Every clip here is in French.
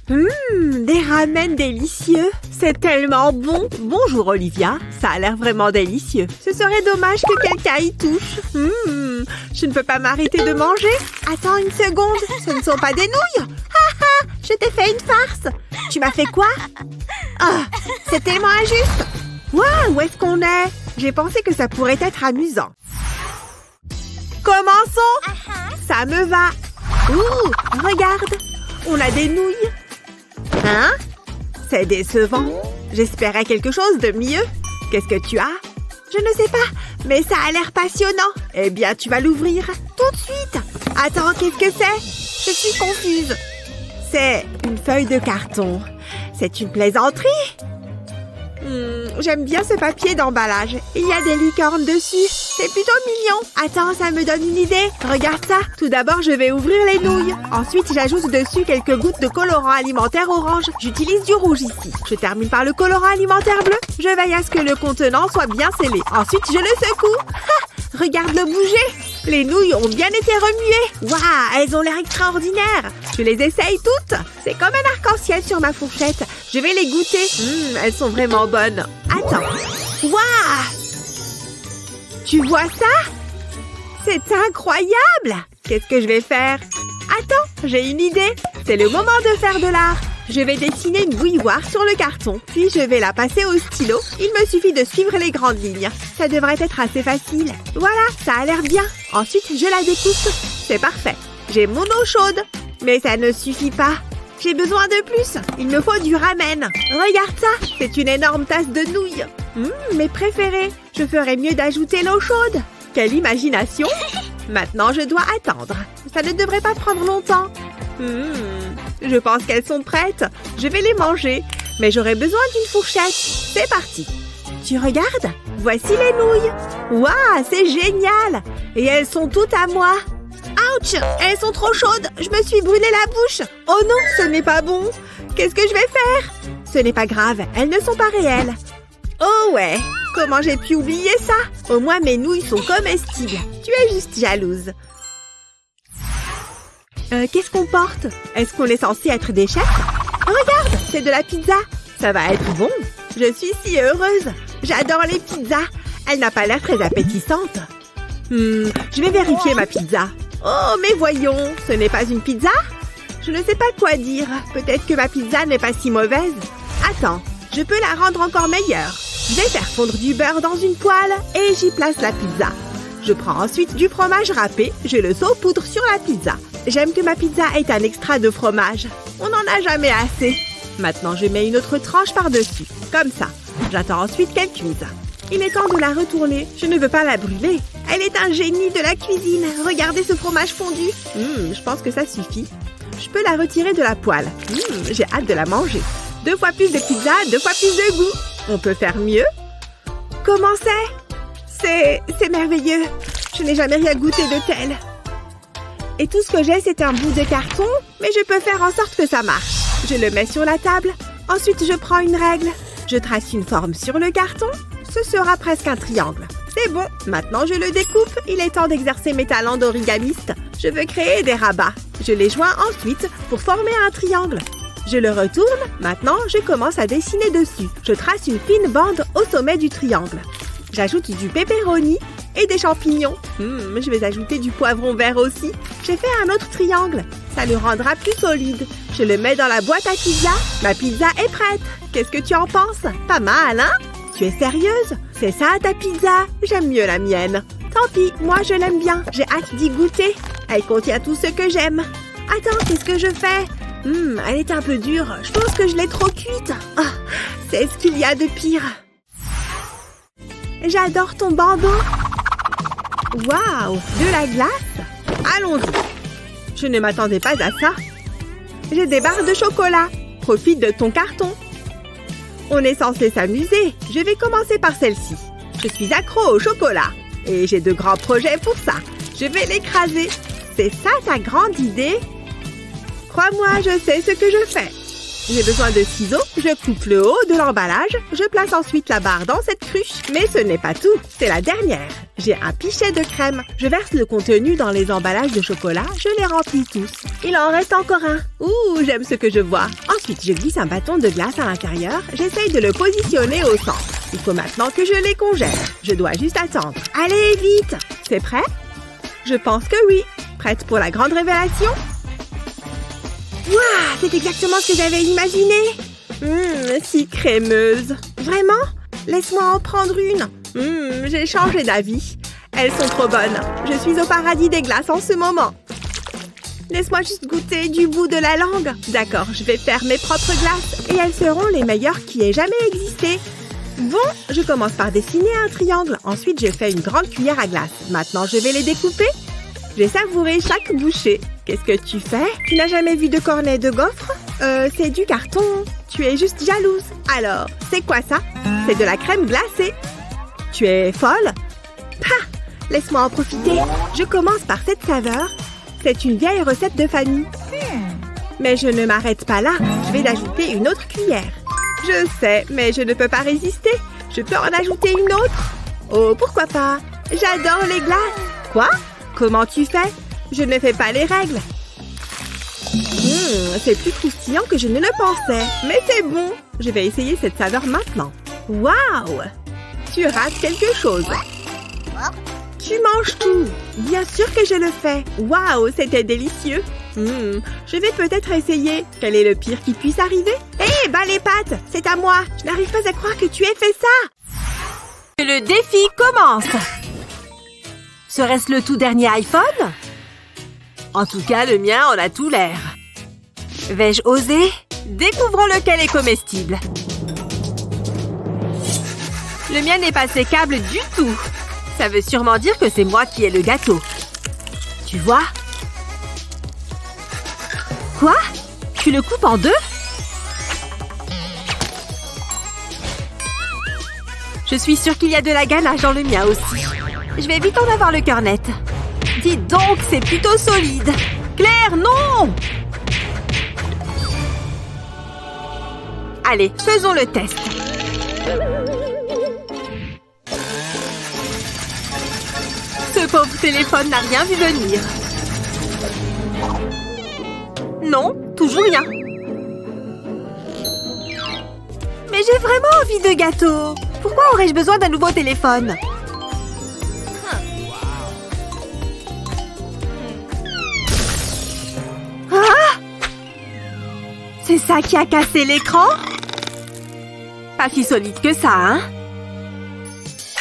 Des ramen délicieux. C'est tellement bon. Bonjour Olivia, ça a l'air vraiment délicieux. Ce serait dommage que quelqu'un y touche. Je ne peux pas m'arrêter de manger. Attends une seconde, ce ne sont pas des nouilles. Haha, je t'ai fait une farce. Tu m'as fait quoi? Ah, c'est tellement injuste. Waouh, où est-ce qu'on est? J'ai pensé que ça pourrait être amusant. Commençons. Ça me va. Ouh, regarde, on a des nouilles. Hein? C'est décevant. J'espérais quelque chose de mieux. Qu'est-ce que tu as? Je ne sais pas, mais ça a l'air passionnant. Eh bien, tu vas l'ouvrir tout de suite. Attends, qu'est-ce que c'est? Je suis confuse. C'est une feuille de carton. C'est une plaisanterie? J'aime bien ce papier d'emballage. Il y a des licornes dessus. C'est plutôt mignon. Attends, ça me donne une idée. Regarde ça. Tout d'abord, je vais ouvrir les nouilles. Ensuite, j'ajoute dessus quelques gouttes de colorant alimentaire orange. J'utilise du rouge ici. Je termine par le colorant alimentaire bleu. Je veille à ce que le contenant soit bien scellé. Ensuite, je le secoue. Ha! Regarde-le bouger. Les nouilles ont bien été remuées. Waouh, elles ont l'air extraordinaires. Je les essaye toutes. C'est comme un arc-en-ciel sur ma fourchette. Je vais les goûter. Elles sont vraiment bonnes. Attends. Waouh! Tu vois ça? C'est incroyable! Qu'est-ce que je vais faire? Attends, j'ai une idée. C'est le moment de faire de l'art. Je vais dessiner une bouilloire sur le carton. Puis je vais la passer au stylo. Il me suffit de suivre les grandes lignes. Ça devrait être assez facile. Voilà, ça a l'air bien. Ensuite, je la découpe. C'est parfait. J'ai mon eau chaude. Mais ça ne suffit pas. J'ai besoin de plus. Il me faut du ramen. Regarde ça. C'est une énorme tasse de nouilles. Mes préférés. Je ferais mieux d'ajouter l'eau chaude. Quelle imagination. Maintenant, je dois attendre. Ça ne devrait pas prendre longtemps. Je pense qu'elles sont prêtes. Je vais les manger. Mais j'aurai besoin d'une fourchette. C'est parti. Tu regardes? Voici les nouilles. Waouh, c'est génial. Et elles sont toutes à moi. Ouch! Elles sont trop chaudes. Je me suis brûlé la bouche. Oh non, ce n'est pas bon. Qu'est-ce que je vais faire? Ce n'est pas grave. Elles ne sont pas réelles. Oh ouais. Comment j'ai pu oublier ça? Au moins, mes nouilles sont comestibles. Tu es juste jalouse. Qu'est-ce qu'on porte? Est-ce qu'on est censé être des chefs? Regarde, c'est de la pizza. Ça va être bon. Je suis si heureuse. J'adore les pizzas. Elle n'a pas l'air très appétissante. Je vais vérifier ma pizza. Oh, mais voyons, ce n'est pas une pizza? Je ne sais pas quoi dire. Peut-être que ma pizza n'est pas si mauvaise. Attends, je peux la rendre encore meilleure. Je vais faire fondre du beurre dans une poêle et j'y place la pizza. Je prends ensuite du fromage râpé, je le saupoudre sur la pizza. J'aime que ma pizza ait un extra de fromage. On n'en a jamais assez. Maintenant, je mets une autre tranche par-dessus. Comme ça. J'attends ensuite qu'elle cuise. Il est temps de la retourner. Je ne veux pas la brûler. Elle est un génie de la cuisine. Regardez ce fromage fondu. Je pense que ça suffit. Je peux la retirer de la poêle. J'ai hâte de la manger. 2 fois plus de pizza, 2 fois plus de goût. On peut faire mieux? Comment c'est? C'est merveilleux. Je n'ai jamais rien goûté de tel. Et tout ce que j'ai, c'est un bout de carton, mais je peux faire en sorte que ça marche. Je le mets sur la table. Ensuite, je prends une règle. Je trace une forme sur le carton. Ce sera presque un triangle. C'est bon. Maintenant, je le découpe. Il est temps d'exercer mes talents d'origamiste. Je veux créer des rabats. Je les joins ensuite pour former un triangle. Je le retourne. Maintenant, je commence à dessiner dessus. Je trace une fine bande au sommet du triangle. J'ajoute du pepperoni et des champignons. Je vais ajouter du poivron vert aussi. J'ai fait un autre triangle. Ça le rendra plus solide. Je le mets dans la boîte à pizza. Ma pizza est prête. Qu'est-ce que tu en penses? Pas mal, hein? Tu es sérieuse? C'est ça ta pizza? J'aime mieux la mienne. Tant pis, moi je l'aime bien. J'ai hâte d'y goûter. Elle contient tout ce que j'aime. Attends, qu'est-ce que je fais? Elle est un peu dure. Je pense que je l'ai trop cuite. Oh, c'est ce qu'il y a de pire. J'adore ton bandeau. Waouh, de la glace? Allons-y. Je ne m'attendais pas à ça. J'ai des barres de chocolat. Profite de ton carton. On est censé s'amuser. Je vais commencer par celle-ci. Je suis accro au chocolat. Et j'ai de grands projets pour ça. Je vais l'écraser. C'est ça ta grande idée? Crois-moi, je sais ce que je fais. J'ai besoin de ciseaux, je coupe le haut de l'emballage, je place ensuite la barre dans cette cruche. Mais ce n'est pas tout, c'est la dernière. J'ai un pichet de crème. Je verse le contenu dans les emballages de chocolat, je les remplis tous. Il en reste encore un. Ouh, j'aime ce que je vois. Ensuite, je glisse un bâton de glace à l'intérieur, j'essaye de le positionner au centre. Il faut maintenant que je les congèle. Je dois juste attendre. Allez, vite! C'est prêt? Je pense que oui. Prête pour la grande révélation? Waouh, c'est exactement ce que j'avais imaginé. Si crémeuse. Vraiment? Laisse-moi en prendre une. J'ai changé d'avis. Elles sont trop bonnes. Je suis au paradis des glaces en ce moment. Laisse-moi juste goûter du bout de la langue. D'accord, je vais faire mes propres glaces et elles seront les meilleures qui aient jamais existé. Bon, je commence par dessiner un triangle. Ensuite, je fais une grande cuillère à glace. Maintenant, je vais les découper. J'ai savouré chaque bouchée. Qu'est-ce que tu fais? Tu n'as jamais vu de cornet de gaufres? C'est du carton. Tu es juste jalouse. Alors, c'est quoi ça? C'est de la crème glacée. Tu es folle? Pah! Laisse-moi en profiter. Je commence par cette saveur. C'est une vieille recette de famille. Mais je ne m'arrête pas là. Je vais ajouter une autre cuillère. Je sais, mais je ne peux pas résister. Je peux en ajouter une autre. Oh, pourquoi pas? J'adore les glaces. Quoi? Comment tu fais? Je ne fais pas les règles. C'est plus croustillant que je ne le pensais. Mais c'est bon. Je vais essayer cette saveur maintenant. Waouh! Tu rates quelque chose. Tu manges tout. Bien sûr que je le fais. Waouh, c'était délicieux. Je vais peut-être essayer. Quel est le pire qui puisse arriver? Hé, bats les pattes. C'est à moi. Je n'arrive pas à croire que tu aies fait ça. Le défi commence. Serait-ce le tout dernier iPhone? En tout cas, le mien en a tout l'air. Vais-je oser? Découvrons lequel est comestible. Le mien n'est pas sécable du tout. Ça veut sûrement dire que c'est moi qui ai le gâteau. Tu vois? Quoi? Tu le coupes en deux? Je suis sûre qu'il y a de la ganache dans le mien aussi. Je vais vite en avoir le cœur net. Dites donc, c'est plutôt solide. Claire, non! Allez, faisons le test. Ce pauvre téléphone n'a rien vu venir. Non, toujours rien. Mais j'ai vraiment envie de gâteau. Pourquoi aurais-je besoin d'un nouveau téléphone? Ah! C'est ça qui a cassé l'écran? Pas si solide que ça, hein?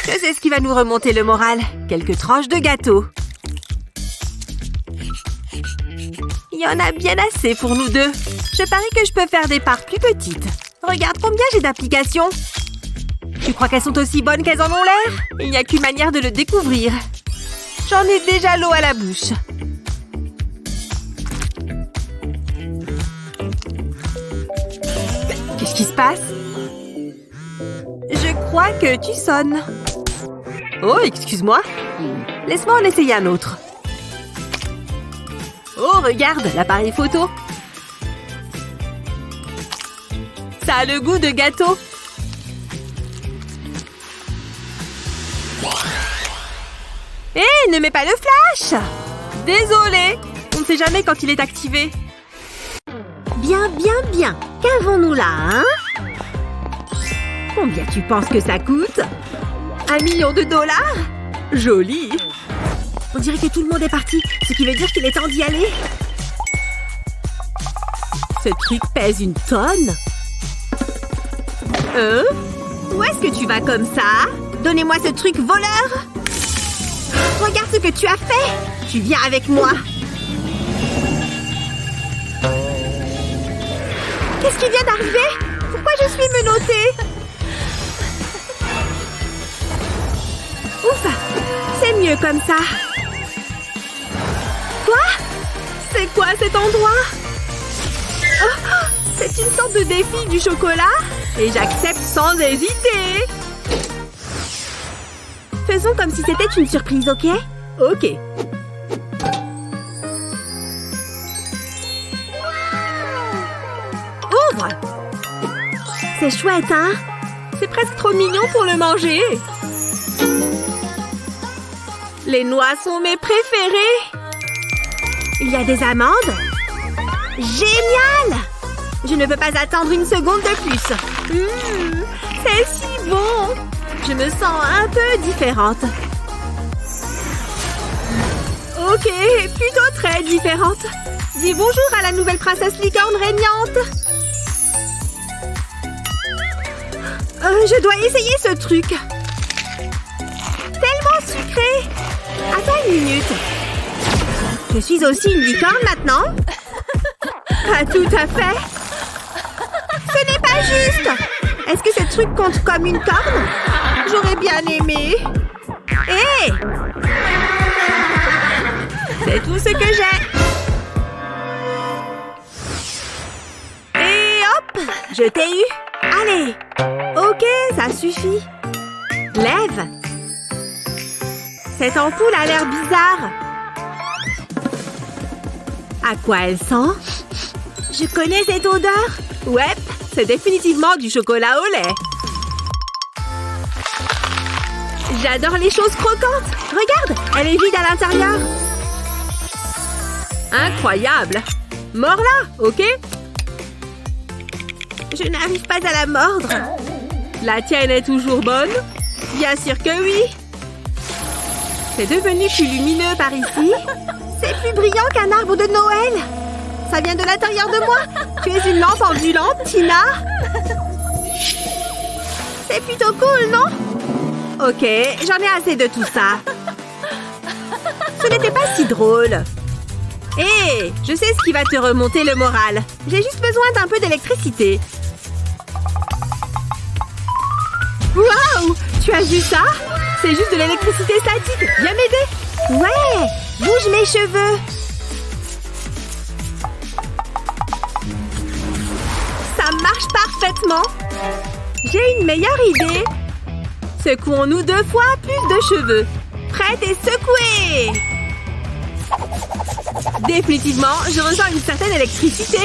Je sais ce qui va nous remonter le moral. Quelques tranches de gâteau. Il y en a bien assez pour nous deux. Je parie que je peux faire des parts plus petites. Regarde combien j'ai d'applications. Tu crois qu'elles sont aussi bonnes qu'elles en ont l'air? Il n'y a qu'une manière de le découvrir. J'en ai déjà l'eau à la bouche. Qu'est-ce qui se passe? Je crois que tu sonnes. Oh, excuse-moi. Laisse-moi en essayer un autre. Oh, regarde, l'appareil photo. Ça a le goût de gâteau. Hé, ne mets pas le flash! Désolée, on ne sait jamais quand il est activé. Bien, bien, bien. Qu'avons-nous là, hein? Combien tu penses que ça coûte? 1 million de dollars? Joli. On dirait que tout le monde est parti, ce qui veut dire qu'il est temps d'y aller. Ce truc pèse une tonne. Où est-ce que tu vas comme ça? Donnez-moi ce truc voleur! Regarde ce que tu as fait! Tu viens avec moi! Qu'est-ce qui vient d'arriver? Pourquoi je suis menottée? Ouf! C'est mieux comme ça! Quoi? C'est quoi cet endroit? Oh, c'est une sorte de défi du chocolat? Et j'accepte sans hésiter! Faisons comme si c'était une surprise, ok? Ok. Ouvre! j'adore! C'est chouette, hein? C'est presque trop mignon pour le manger! Les noix sont mes préférées! Il y a des amandes? Génial! Je ne peux pas attendre une seconde de plus. C'est si bon! Je me sens un peu différente. Ok, plutôt très différente. Dis bonjour à la nouvelle princesse licorne régnante. Je dois essayer ce truc. Tellement sucré. Attends une minute. Je suis aussi une licorne maintenant? Pas tout à fait. Ce n'est pas juste. Est-ce que ce truc compte comme une corne? J'aurais bien aimé. Hé! C'est tout ce que j'ai. Et hop! Je t'ai eu. Allez. Ok, ça suffit. Lève. Cette ampoule a l'air bizarre. À quoi elle sent? Je connais cette odeur. Ouais, c'est définitivement du chocolat au lait. J'adore les choses croquantes. Regarde, elle est vide à l'intérieur. Incroyable. Mords-la, ok? Je n'arrive pas à la mordre. La tienne est toujours bonne? Bien sûr que oui. C'est devenu plus lumineux par ici. C'est plus brillant qu'un arbre de Noël. Ça vient de l'intérieur de moi. Tu es une lampe ambulante, Tina. C'est plutôt cool, non? Ok, j'en ai assez de tout ça. Ce n'était pas si drôle. Hé, je sais ce qui va te remonter le moral. J'ai juste besoin d'un peu d'électricité. Waouh! Tu as vu ça? C'est juste de l'électricité statique. Viens m'aider. Ouais! Bouge mes cheveux. Ça marche parfaitement. J'ai une meilleure idée. Secouons-nous 2 fois plus de cheveux. Prête et secouée. Définitivement, je ressens une certaine électricité.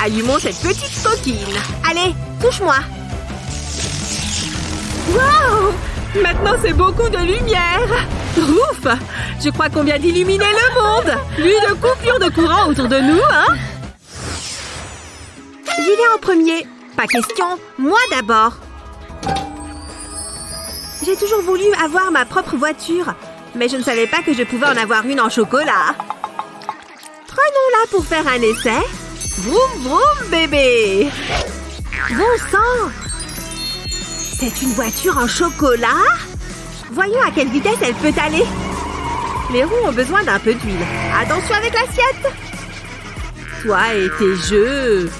Allumons cette petite coquine. Allez, touche-moi. Wow! Maintenant, c'est beaucoup de lumière. Ouf! Je crois qu'on vient d'illuminer le monde. Plus de coupures de courant autour de nous, hein? J'y vais en premier. Pas question, moi d'abord. J'ai toujours voulu avoir ma propre voiture, mais je ne savais pas que je pouvais en avoir une en chocolat. Prenons-la pour faire un essai. Vroom, vroom, bébé! Bon sang! C'est une voiture en chocolat? Voyons à quelle vitesse elle peut aller. Les roues ont besoin d'un peu d'huile. Attention avec l'assiette! Toi et tes jeux!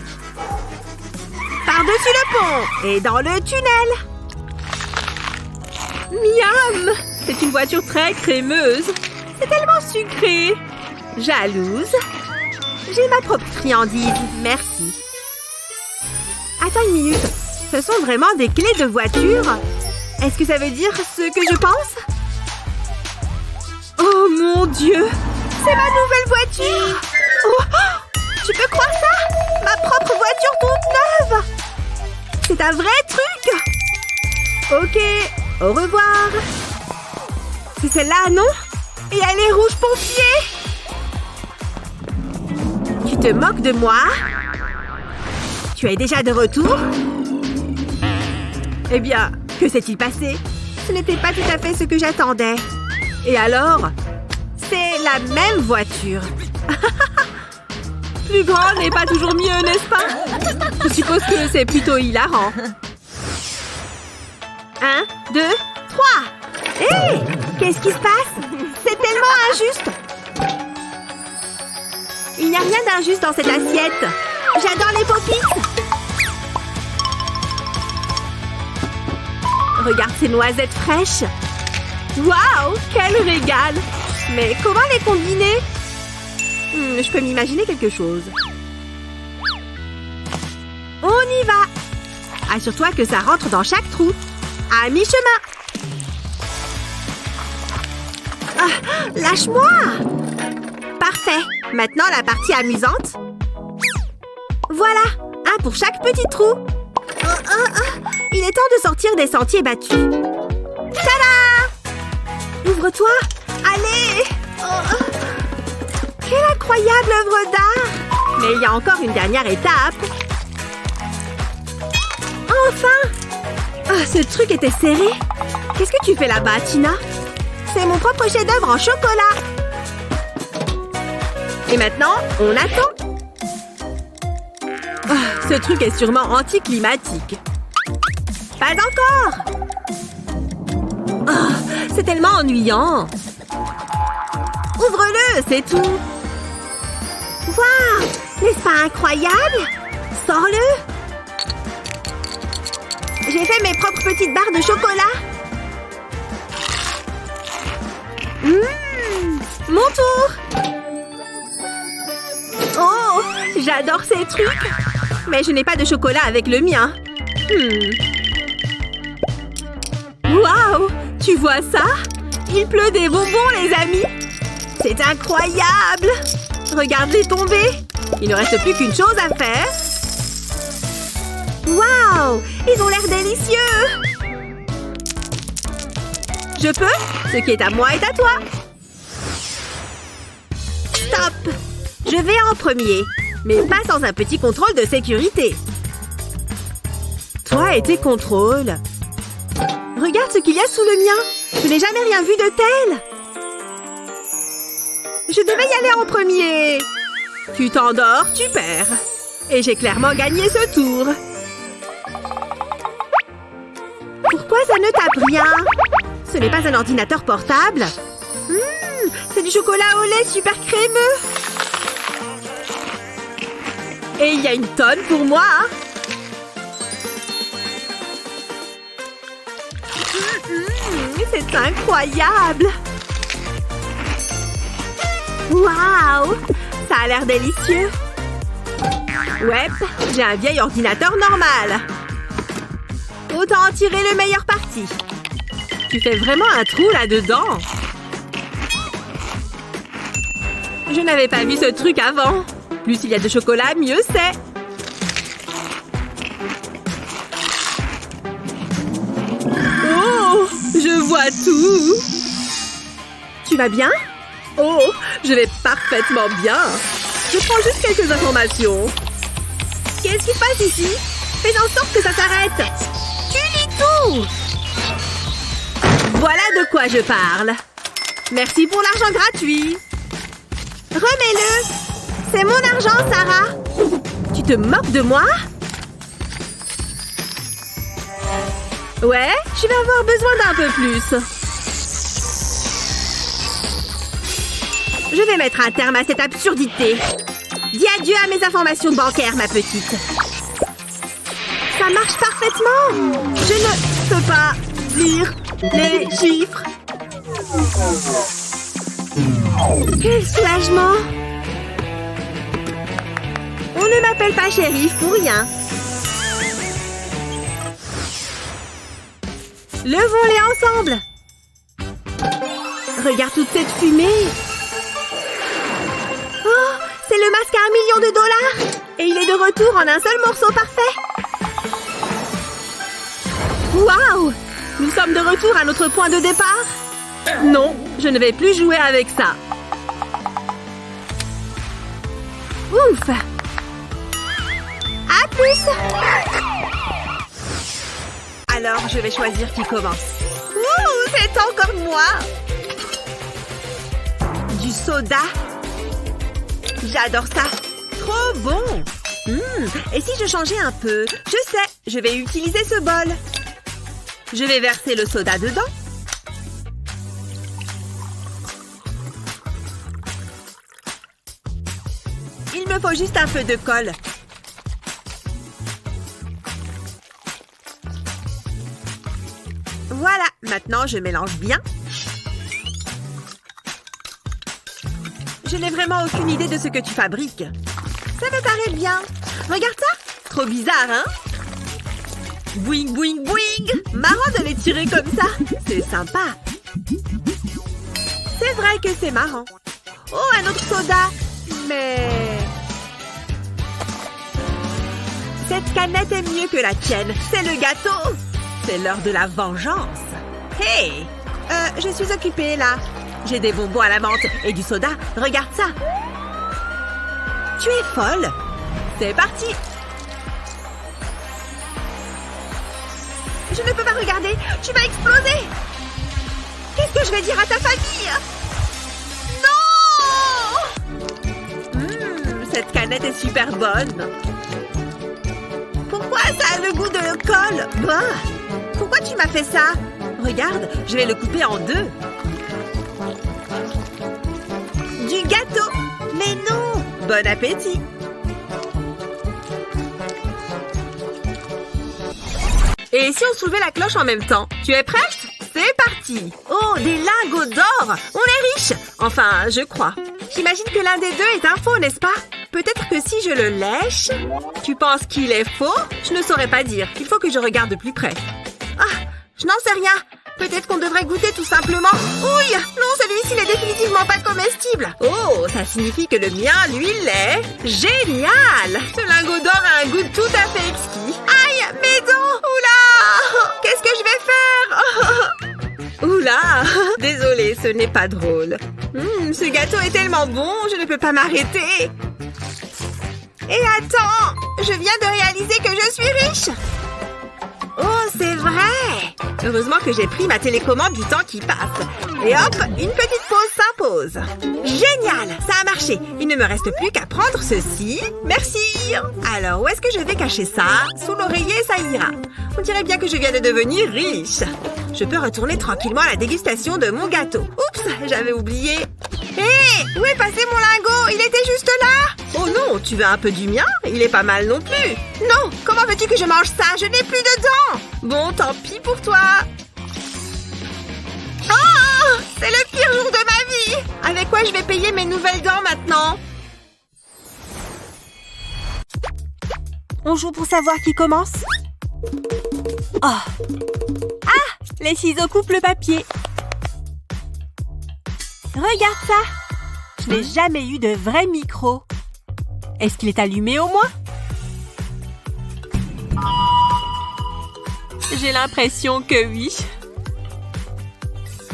Par-dessus le pont et dans le tunnel! Miam! C'est une voiture très crémeuse. C'est tellement sucré. Jalouse. J'ai ma propre friandise. Merci. Attends une minute. Ce sont vraiment des clés de voiture? Est-ce que ça veut dire ce que je pense? Oh mon Dieu! C'est ma nouvelle voiture! Oh, tu peux croire ça? Ma propre voiture toute neuve! C'est un vrai truc! Ok, au revoir! C'est celle-là, non? Et elle est rouge pompier! Tu te moques de moi? Tu es déjà de retour? Eh bien, que s'est-il passé? Ce n'était pas tout à fait ce que j'attendais. Et alors? C'est la même voiture. Plus grand n'est pas toujours mieux, n'est-ce pas? Je suppose que c'est plutôt hilarant. 1, 2, 3. Hé! Qu'est-ce qui se passe? C'est tellement injuste! Il n'y a rien d'injuste dans cette assiette. J'adore les pop-its. Regarde ces noisettes fraîches. Waouh! Quel régal! Mais comment les combiner? Je peux m'imaginer quelque chose. On y va! Assure-toi que ça rentre dans chaque trou. À mi-chemin. Ah, lâche-moi! Parfait. Maintenant, la partie amusante. Voilà, un pour chaque petit trou. Il est temps de sortir des sentiers battus. Tada! Ouvre-toi! Allez! Quelle incroyable œuvre d'art! Mais il y a encore une dernière étape. Enfin! Ce truc était serré. Qu'est-ce que tu fais là-bas, Tina? C'est mon propre chef-d'œuvre en chocolat. Et maintenant, on attend. Ce truc est sûrement anticlimatique. Pas encore! C'est tellement ennuyant. Ouvre-le, c'est tout. Waouh! N'est-ce pas incroyable? Sors-le. J'ai fait mes propres petites barres de chocolat. Mon tour. Oh, j'adore ces trucs. Mais je n'ai pas de chocolat avec le mien. Waouh! Tu vois ça? Il pleut des bonbons, les amis! C'est incroyable! Regarde-les tomber! Il ne reste plus qu'une chose à faire. Waouh! Ils ont l'air délicieux! Je peux? Ce qui est à moi est à toi! Stop! Je vais en premier, mais pas sans un petit contrôle de sécurité. Toi et tes contrôles. Regarde ce qu'il y a sous le mien. Je n'ai jamais rien vu de tel. Je devais y aller en premier. Tu t'endors, tu perds. Et j'ai clairement gagné ce tour. Pourquoi ça ne tape rien? Ce n'est pas un ordinateur portable. C'est du chocolat au lait super crémeux. Et il y a une tonne pour moi. C'est incroyable. Waouh! Ça a l'air délicieux. Ouais, j'ai un vieil ordinateur normal. Autant en tirer le meilleur parti. Tu fais vraiment un trou là-dedans. Je n'avais pas vu ce truc avant. Plus il y a de chocolat, mieux c'est. Oh, je vois tout. Tu vas bien? Oh, je vais parfaitement bien. Je prends juste quelques informations. Qu'est-ce qui se passe ici? Fais en sorte que ça s'arrête. Tu lis tout. Voilà de quoi je parle. Merci pour l'argent gratuit. Remets-le. C'est mon argent, Sarah. Tu te moques de moi? Ouais, je vais avoir besoin d'un peu plus. Je vais mettre un terme à cette absurdité. Dis adieu à mes informations bancaires, ma petite. Ça marche parfaitement. Je ne peux pas lire les chiffres. Quel soulagement. On ne m'appelle pas shérif pour rien. Levons-les ensemble. Regarde toute cette fumée. Oh, c'est le masque à $1 million. Et il est de retour en un seul morceau parfait. Waouh! Nous sommes de retour à notre point de départ. Non, je ne vais plus jouer avec ça. Ouf! À plus! Alors, je vais choisir qui commence. Ouh, c'est encore moi! Du soda. J'adore ça. Trop bon! Et si je changeais un peu? Je sais, je vais utiliser ce bol. Je vais verser le soda dedans. Il me faut juste un peu de colle. Voilà, maintenant je mélange bien. Je n'ai vraiment aucune idée de ce que tu fabriques. Ça me paraît bien. Regarde ça. Trop bizarre, hein? Boing, boing, boing. Marrant de les tirer comme ça. C'est sympa. C'est vrai que c'est marrant. Oh, un autre soda. Mais... Cette canette est mieux que la tienne. C'est le gâteau. C'est l'heure de la vengeance. Hey! Je suis occupée, là. J'ai des bonbons à la menthe et du soda. Regarde ça. Tu es folle. C'est parti. Je ne peux pas regarder. Tu vas exploser. Qu'est-ce que je vais dire à ta famille? Non! Cette canette est super bonne. Pourquoi ça a le goût de colle? Bah! Pourquoi tu m'as fait ça? Regarde, je vais le couper en deux. Du gâteau! Mais non! Bon appétit! Et si on soulevait la cloche en même temps? Tu es prête? C'est parti! Oh, des lingots d'or! On est riche! Enfin, je crois. J'imagine que l'un des deux est un faux, n'est-ce pas? Peut-être que si je le lèche... Tu penses qu'il est faux? Je ne saurais pas dire. Il faut que je regarde de plus près. Ah! Je n'en sais rien. Peut-être qu'on devrait goûter tout simplement. Ouille! Non, celui-ci n'est définitivement pas comestible. Oh, ça signifie que le mien, lui, l'est. Génial! Ce lingot d'or a un goût tout à fait exquis. Aïe! Mes dents! Oula! Qu'est-ce que je vais faire? Oula! Désolée, ce n'est pas drôle. Ce gâteau est tellement bon, je ne peux pas m'arrêter. Et attends! Je viens de réaliser que je suis riche! Oh, c'est vrai! Heureusement que j'ai pris ma télécommande du temps qui passe. Et hop, une petite pause s'impose. Génial! Ça a marché. Il ne me reste plus qu'à prendre ceci. Merci! Alors, où est-ce que je vais cacher ça? Sous l'oreiller, ça ira. On dirait bien que je viens de devenir riche. Je peux retourner tranquillement à la dégustation de mon gâteau. Oups, j'avais oublié. Hé! Où est passé mon lingot? Il était juste là! Oh non, tu veux un peu du mien? Il est pas mal non plus. Non! Comment veux-tu que je mange ça? Je n'ai plus de dents! Bon, tant pis pour toi. Oh! C'est le pire jour de ma vie! Avec quoi je vais payer mes nouvelles dents maintenant? On joue pour savoir qui commence? Oh! Ah! Les ciseaux coupent le papier. Regarde ça! Je n'ai jamais eu de vrai micro. Est-ce qu'il est allumé au moins? J'ai l'impression que oui.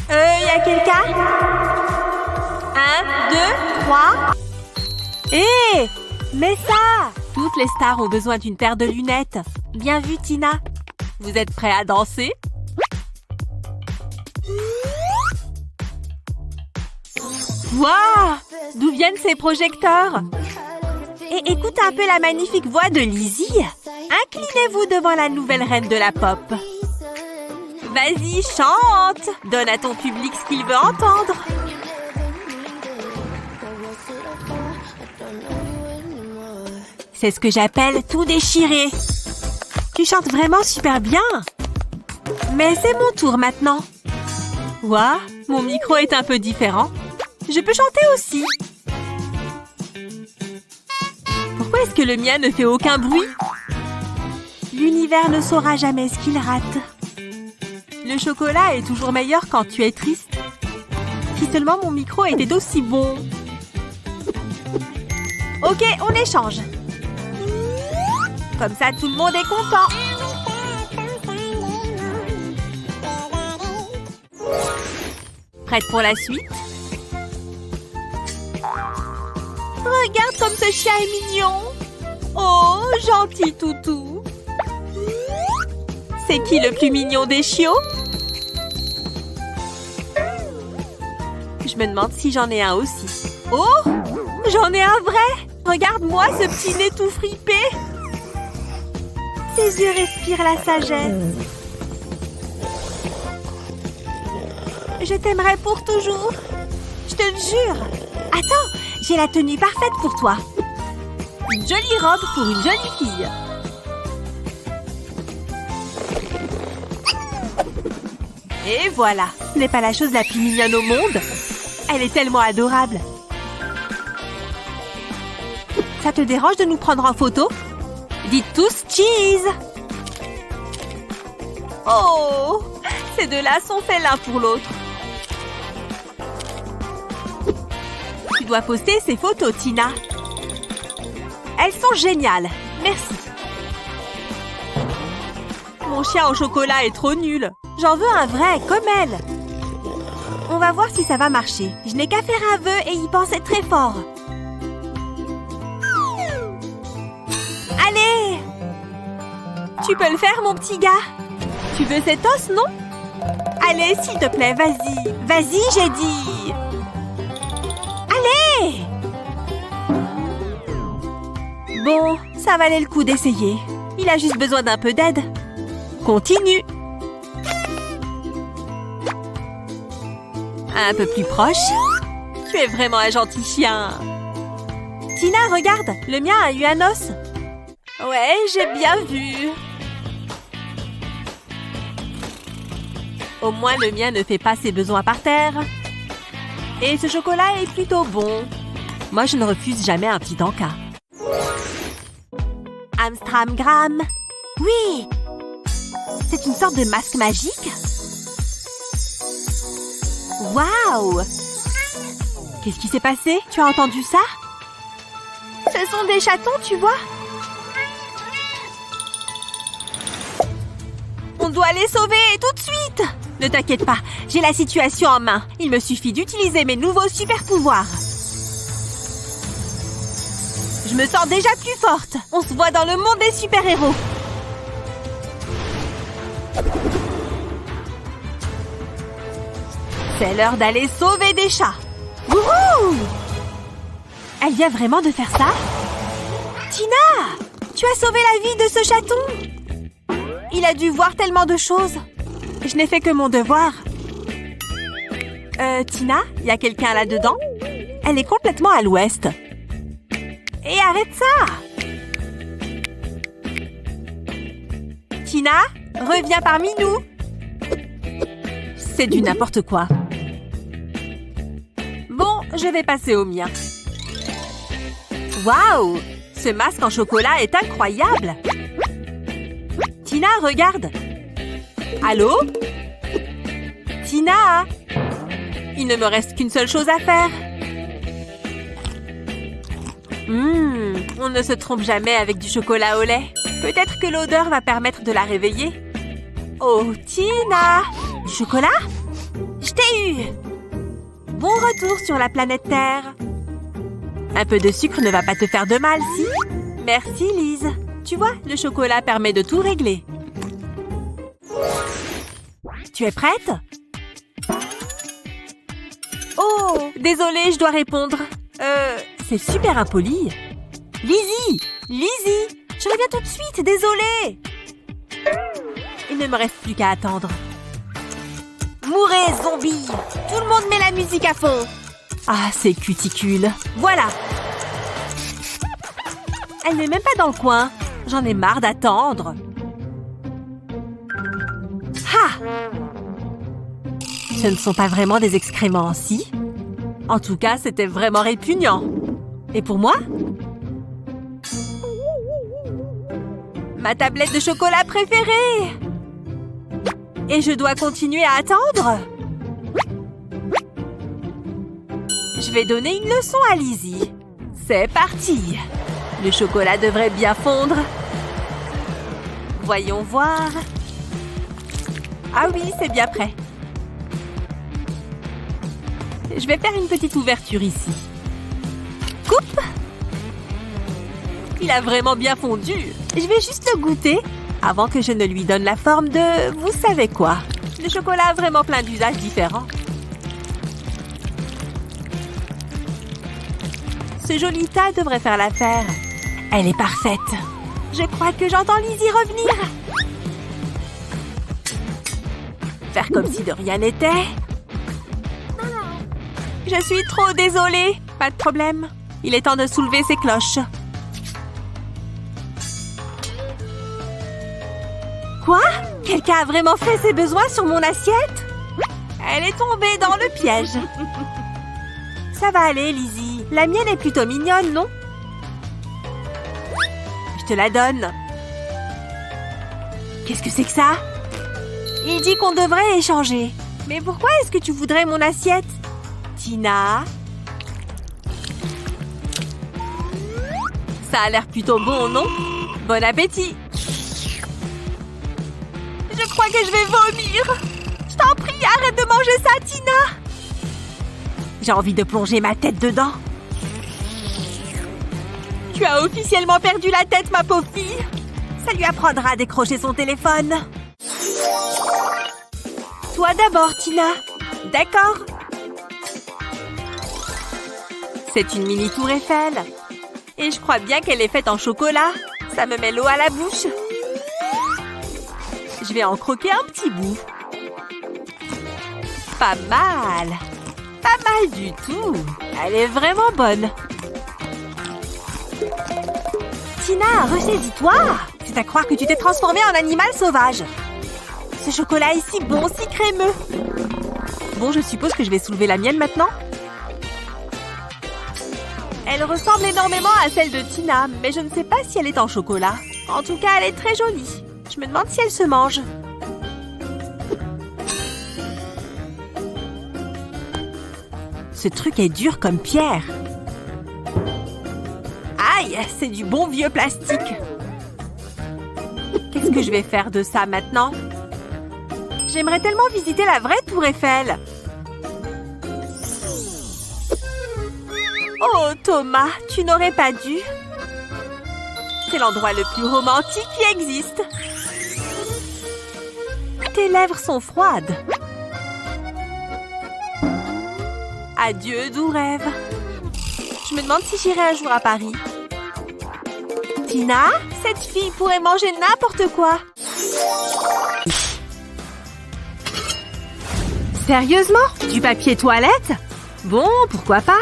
Y a quelqu'un? 1, 2, 3. Hé! Mais ça! Toutes les stars ont besoin d'une paire de lunettes. Bien vu, Tina. Vous êtes prêts à danser? Waouh! D'où viennent ces projecteurs? Et écoute un peu la magnifique voix de Lizzie. Inclinez-vous devant la nouvelle reine de la pop. Vas-y, chante! Donne à ton public ce qu'il veut entendre. C'est ce que j'appelle tout déchirer. Tu chantes vraiment super bien. Mais c'est mon tour maintenant. Ouah, mon micro est un peu différent. Je peux chanter aussi. Pourquoi est-ce que le mien ne fait aucun bruit? L'univers ne saura jamais ce qu'il rate. Le chocolat est toujours meilleur quand tu es triste. Si seulement mon micro était d'aussi bon. Ok, on échange. Comme ça, tout le monde est content. Prête pour la suite? Regarde comme ce chien est mignon. Oh, gentil toutou. C'est qui le plus mignon des chiots? Je me demande si j'en ai un aussi. Oh, j'en ai un vrai. Regarde-moi ce petit nez tout fripé. Ses yeux respirent la sagesse. Je t'aimerai pour toujours. Je te le jure. Attends, j'ai la tenue parfaite pour toi. Une jolie robe pour une jolie fille. Et voilà. Ce n'est pas la chose la plus mignonne au monde. Elle est tellement adorable. Ça te dérange de nous prendre en photo? Dites tous cheese! Oh! Ces deux-là sont faits l'un pour l'autre. Tu dois poster ces photos, Tina. Elles sont géniales. Merci. Mon chien au chocolat est trop nul. J'en veux un vrai, comme elle. On va voir si ça va marcher. Je n'ai qu'à faire un vœu et y penser très fort. Allez! Tu peux le faire, mon petit gars? Tu veux cet os, non? Allez, s'il te plaît, vas-y. Vas-y, j'ai dit. Allez! Bon, ça valait le coup d'essayer. Il a juste besoin d'un peu d'aide. Continue. Un peu plus proche. Tu es vraiment un gentil chien. Tina, regarde, le mien a eu un os. Ouais, j'ai bien vu. Au moins, le mien ne fait pas ses besoins par terre. Et ce chocolat est plutôt bon. Moi, je ne refuse jamais un petit encas. Amstramgram. Oui! C'est une sorte de masque magique. Waouh! Qu'est-ce qui s'est passé? Tu as entendu ça? Ce sont des chatons, tu vois? On doit les sauver tout de suite! Ne t'inquiète pas, j'ai la situation en main. Il me suffit d'utiliser mes nouveaux super-pouvoirs. Je me sens déjà plus forte. On se voit dans le monde des super-héros. C'est l'heure d'aller sauver des chats. Wouhou! Elle vient vraiment de faire ça? Tina! Tu as sauvé la vie de ce chaton! Il a dû voir tellement de choses. Je n'ai fait que mon devoir. Tina, il y a quelqu'un là-dedans? Elle est complètement à l'ouest. Et arrête ça! Tina, reviens parmi nous! C'est du n'importe quoi. Bon, je vais passer au mien. Waouh! Ce masque en chocolat est incroyable! Tina, regarde! Allô? Tina! Il ne me reste qu'une seule chose à faire. On ne se trompe jamais avec du chocolat au lait. Peut-être que l'odeur va permettre de la réveiller. Oh, Tina! Du chocolat? Je t'ai eu! Bon retour sur la planète Terre. Un peu de sucre ne va pas te faire de mal, si? Merci, Lise. Tu vois, le chocolat permet de tout régler. Tu es prête? Oh, désolée, je dois répondre. C'est super impoli. Lizzie! Lizzie! Je reviens tout de suite, désolée! Il ne me reste plus qu'à attendre. Mourez, zombie! Tout le monde met la musique à fond! Ah, c'est cuticule. Voilà! Elle n'est même pas dans le coin. J'en ai marre d'attendre. Ha! Ce ne sont pas vraiment des excréments, si? En tout cas, c'était vraiment répugnant. Et pour moi? Ma tablette de chocolat préférée! Et je dois continuer à attendre? Je vais donner une leçon à Lizzie. C'est parti! Le chocolat devrait bien fondre. Voyons voir. Ah oui, c'est bien prêt. Je vais faire une petite ouverture ici. Coupe! Il a vraiment bien fondu. Je vais juste le goûter avant que je ne lui donne la forme de... Vous savez quoi? Le chocolat a vraiment plein d'usages différents. Ce joli tas devrait faire l'affaire. Elle est parfaite. Je crois que j'entends Lizzie revenir. Faire comme si de rien n'était. Je suis trop désolée. Pas de problème. Il est temps de soulever ces cloches. Quoi? Quelqu'un a vraiment fait ses besoins sur mon assiette? Elle est tombée dans le piège. Ça va aller, Lizzie. La mienne est plutôt mignonne, non? Je te la donne. Qu'est-ce que c'est que ça? Il dit qu'on devrait échanger. Mais pourquoi est-ce que tu voudrais mon assiette? Tina? Ça a l'air plutôt bon, non? Bon appétit! Je crois que je vais vomir. Je t'en prie, arrête de manger ça, Tina. J'ai envie de plonger ma tête dedans. Tu as officiellement perdu la tête, ma pauvre fille. Ça lui apprendra à décrocher son téléphone. Toi d'abord, Tina. D'accord. C'est une mini tour Eiffel. Et je crois bien qu'elle est faite en chocolat. Ça me met l'eau à la bouche. Je vais en croquer un petit bout. Pas mal. Pas mal du tout. Elle est vraiment bonne. Tina, ressaisis-toi. C'est à croire que tu t'es transformée en animal sauvage. Ce chocolat est si bon, si crémeux. Bon, je suppose que je vais soulever la mienne maintenant. Elle ressemble énormément à celle de Tina, mais je ne sais pas si elle est en chocolat. En tout cas, elle est très jolie. Je me demande si elle se mange. Ce truc est dur comme pierre. Aïe, c'est du bon vieux plastique. Qu'est-ce que je vais faire de ça maintenant? J'aimerais tellement visiter la vraie tour Eiffel. Oh, Thomas, tu n'aurais pas dû. C'est l'endroit le plus romantique qui existe. Tes lèvres sont froides. Adieu, doux rêve. Je me demande si j'irai un jour à Paris. Tina, cette fille pourrait manger n'importe quoi. Sérieusement? Du papier toilette? Bon, pourquoi pas?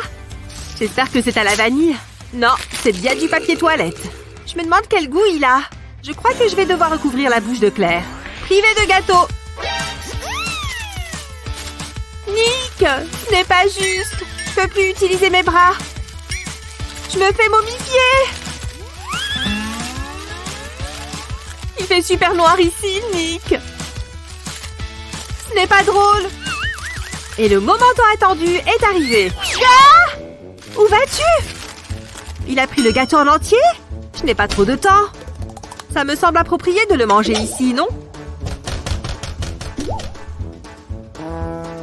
J'espère que c'est à la vanille. Non, c'est bien du papier toilette. Je me demande quel goût il a. Je crois que je vais devoir recouvrir la bouche de Claire. Privé de gâteau. Nick, ce n'est pas juste. Je peux plus utiliser mes bras. Je me fais momifier. Il fait super noir ici, Nick. Ce n'est pas drôle. Et le moment tant attendu est arrivé. Ah! Où vas-tu? Il a pris le gâteau en entier? Je n'ai pas trop de temps. Ça me semble approprié de le manger ici, non?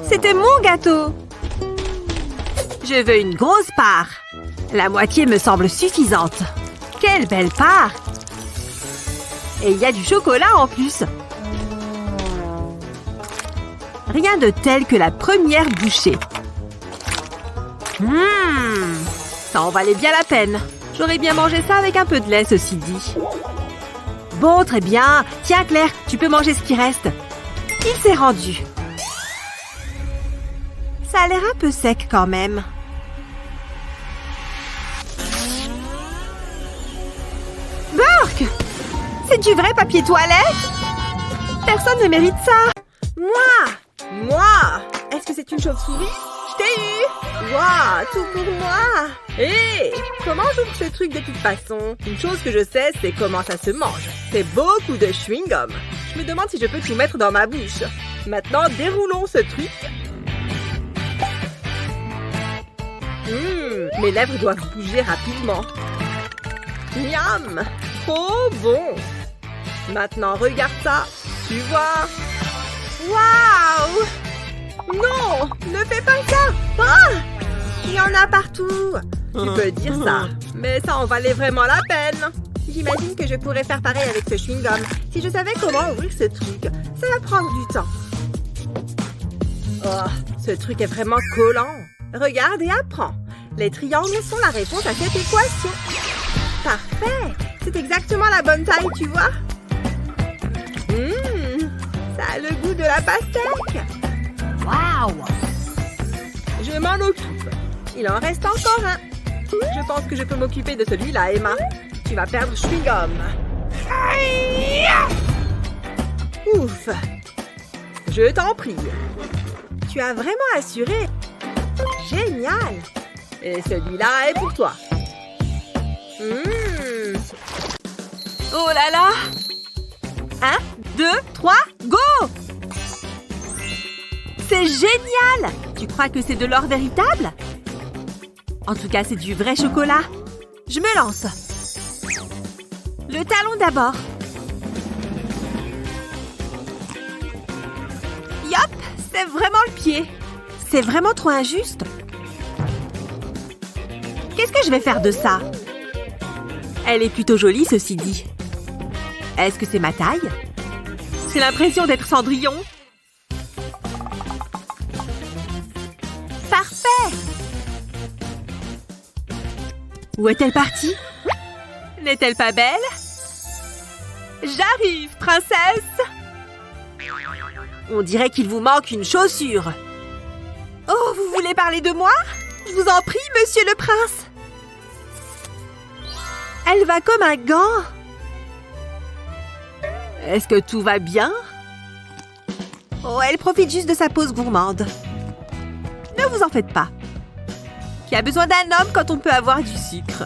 C'était mon gâteau. Je veux une grosse part. La moitié me semble suffisante. Quelle belle part! Et il y a du chocolat en plus. Rien de tel que la première bouchée. Ça en valait bien la peine. J'aurais bien mangé ça avec un peu de lait, ceci dit. Bon, très bien. Tiens, Claire, tu peux manger ce qui reste. Il s'est rendu. Ça a l'air un peu sec quand même. Burk! C'est du vrai papier toilette? Personne ne mérite ça. Moi! Est-ce que c'est une chauve-souris? Je t'ai eu! Waouh, tout pour moi! Hé! Comment j'ouvre ce truc de toute façon? Une chose que je sais, c'est comment ça se mange. C'est beaucoup de chewing-gum. Je me demande si je peux tout mettre dans ma bouche. Maintenant, déroulons ce truc. Mes lèvres doivent bouger rapidement. Miam! Trop bon! Maintenant, regarde ça. Tu vois? Waouh! Non! Ne fais pas ça! Ah! Il y en a partout! Tu peux dire ça, mais ça en valait vraiment la peine. J'imagine que je pourrais faire pareil avec ce chewing-gum. Si je savais comment ouvrir ce truc, ça va prendre du temps. Oh, ce truc est vraiment collant. Regarde et apprends. Les triangles sont la réponse à cette équation. Parfait! C'est exactement la bonne taille, tu vois? Ça a le goût de la pastèque. Waouh! Je m'en occupe. Il en reste encore un. Je pense que je peux m'occuper de celui-là, Emma. Tu vas perdre chewing-gum. Ouf! Je t'en prie. Tu as vraiment assuré. Génial! Et celui-là est pour toi. Oh là là! 1, 2, 3, go! C'est génial! Tu crois que c'est de l'or véritable? En tout cas, c'est du vrai chocolat. Je me lance. Le talon d'abord. pétrifiée. C'est vraiment trop injuste. Qu'est-ce que je vais faire de ça? Elle est plutôt jolie, ceci dit. Est-ce que c'est ma taille? J'ai l'impression d'être Cendrillon. Parfait! Où est-elle partie? N'est-elle pas belle? J'arrive, princesse! On dirait qu'il vous manque une chaussure. Oh, vous voulez parler de moi? Je vous en prie, monsieur le prince. Elle va comme un gant. Est-ce que tout va bien? Oh, elle profite juste de sa pause gourmande. Ne vous en faites pas. Qui a besoin d'un homme quand on peut avoir du sucre?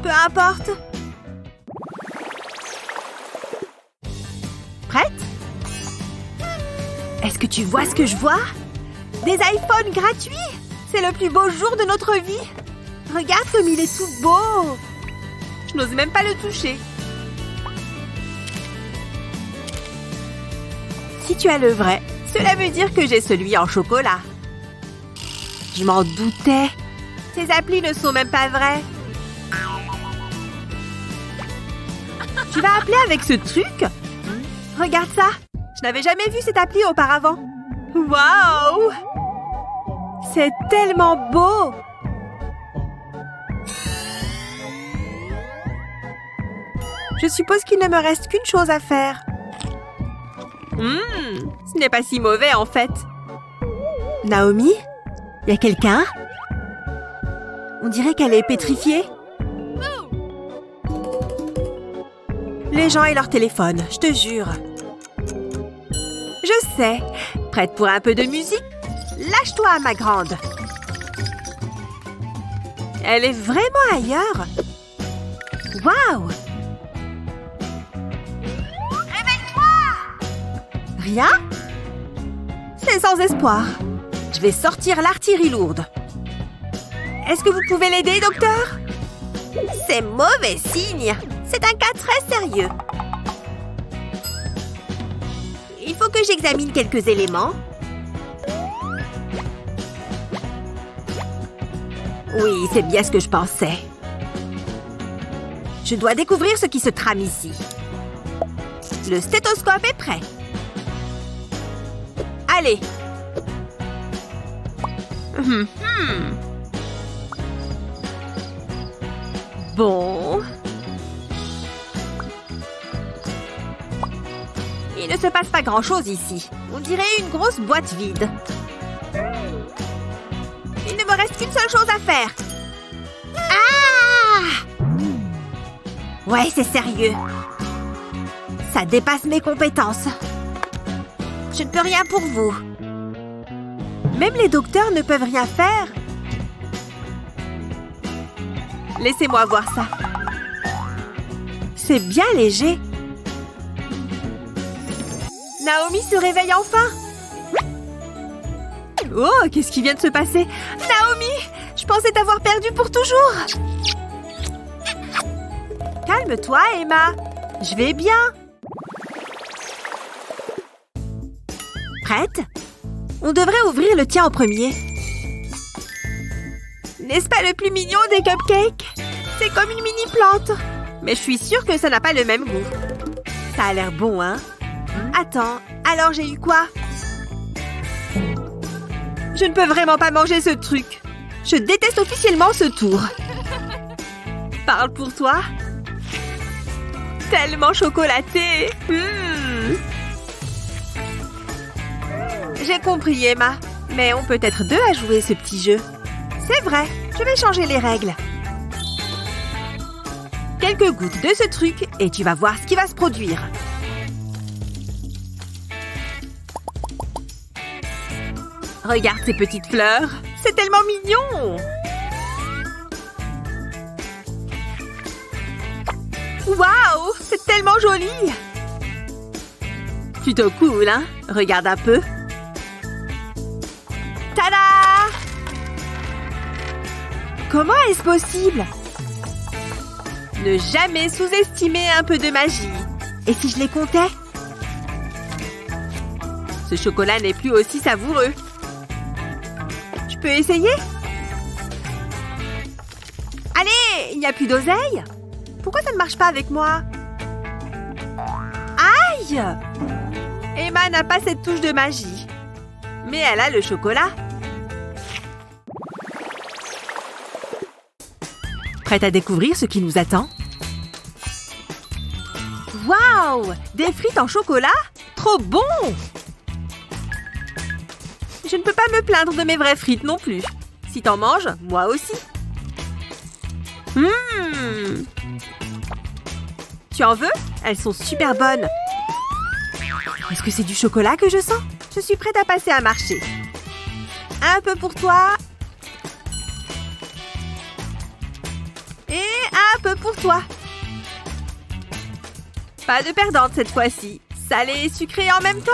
Peu importe. Prête? Est-ce que tu vois ce que je vois? Des iPhones gratuits! C'est le plus beau jour de notre vie! Regarde comme il est tout beau! Je n'ose même pas le toucher. Si tu as le vrai, cela veut dire que j'ai celui en chocolat. Je m'en doutais. Ces applis ne sont même pas vraies. Tu vas appeler avec ce truc? Regarde ça! Je n'avais jamais vu cette appli auparavant. Waouh! C'est tellement beau! Je suppose qu'il ne me reste qu'une chose à faire. Ce n'est pas si mauvais en fait. Naomi? Y a quelqu'un? On dirait qu'elle est pétrifiée. Les gens et leur téléphone, je te jure. Je sais. Prête pour un peu de musique? Lâche-toi, ma grande. Elle est vraiment ailleurs. Waouh! Réveille-toi! Rien? C'est sans espoir. Je vais sortir l'artillerie lourde. Est-ce que vous pouvez l'aider, docteur? C'est mauvais signe. C'est un cas très sérieux. Il faut que j'examine quelques éléments. Oui, c'est bien ce que je pensais. Je dois découvrir ce qui se trame ici. Le stéthoscope est prêt. Allez. Bon. Il ne se passe pas grand-chose ici. On dirait une grosse boîte vide. Il ne me reste qu'une seule chose à faire. Ah! Ouais, c'est sérieux. Ça dépasse mes compétences. Je ne peux rien pour vous. Même les docteurs ne peuvent rien faire. Laissez-moi voir ça. C'est bien léger. Naomi se réveille enfin. Oh, qu'est-ce qui vient de se passer? Naomi, je pensais t'avoir perdue pour toujours. Calme-toi, Emma. Je vais bien. Prête? On devrait ouvrir le tien en premier. N'est-ce pas le plus mignon des cupcakes? C'est comme une mini-plante. Mais je suis sûre que ça n'a pas le même goût. Ça a l'air bon, hein? Attends, alors j'ai eu quoi? Je ne peux vraiment pas manger ce truc. Je déteste officiellement ce tour. Parle pour toi. Tellement chocolaté. J'ai compris, Emma. Mais on peut être deux à jouer ce petit jeu. C'est vrai, je vais changer les règles. Quelques gouttes de ce truc et tu vas voir ce qui va se produire. Regarde ces petites fleurs. C'est tellement mignon. Waouh, c'est tellement joli. Plutôt cool, hein? Regarde un peu. Tada! Comment est-ce possible? Ne jamais sous-estimer un peu de magie. Et si je les comptais? Ce chocolat n'est plus aussi savoureux. Je peux essayer? Allez, il n'y a plus d'oseille? Pourquoi ça ne marche pas avec moi? Aïe! Emma n'a pas cette touche de magie. Mais elle a le chocolat. Prête à découvrir ce qui nous attend? Waouh! Des frites en chocolat? Trop bon! Je ne peux pas me plaindre de mes vraies frites non plus. Si t'en manges, moi aussi. Tu en veux? Elles sont super bonnes. Est-ce que c'est du chocolat que je sens? Je suis prête à passer à marcher. Un peu pour toi. Et un peu pour toi. Pas de perdante cette fois-ci. Salé et sucré en même temps.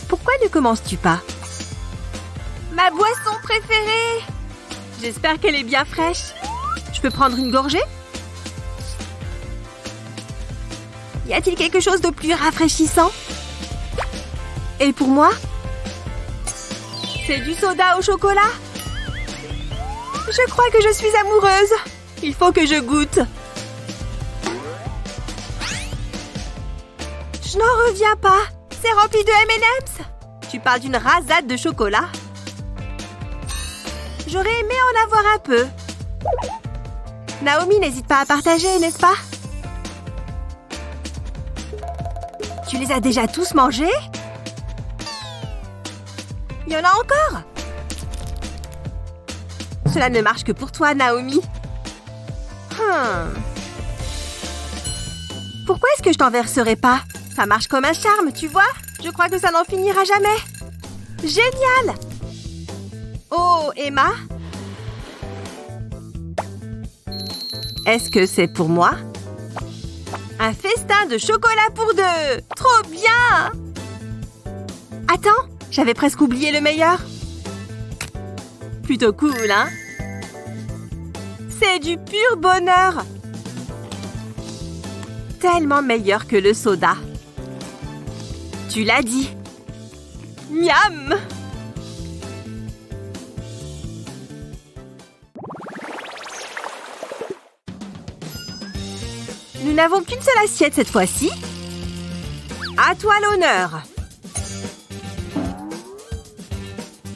Pourquoi ne commences-tu pas? Ma boisson préférée! J'espère qu'elle est bien fraîche. Je peux prendre une gorgée? Y a-t-il quelque chose de plus rafraîchissant? Et pour moi? C'est du soda au chocolat? Je crois que je suis amoureuse. Il faut que je goûte. Je n'en reviens pas. C'est rempli de M&M's. Tu parles d'une rasade de chocolat? J'aurais aimé en avoir un peu. Naomi n'hésite pas à partager, n'est-ce pas? Tu les as déjà tous mangés? Il y en a encore? Cela ne marche que pour toi, Naomi. Pourquoi est-ce que je t'en verserai pas? Ça marche comme un charme, tu vois? Je crois que ça n'en finira jamais. Génial! Oh, Emma? Est-ce que c'est pour moi? Un festin de chocolat pour deux! Trop bien! Attends, j'avais presque oublié le meilleur. Plutôt cool, hein? C'est du pur bonheur! Tellement meilleur que le soda. Tu l'as dit. Miam! Nous n'avons qu'une seule assiette cette fois-ci. À toi l'honneur.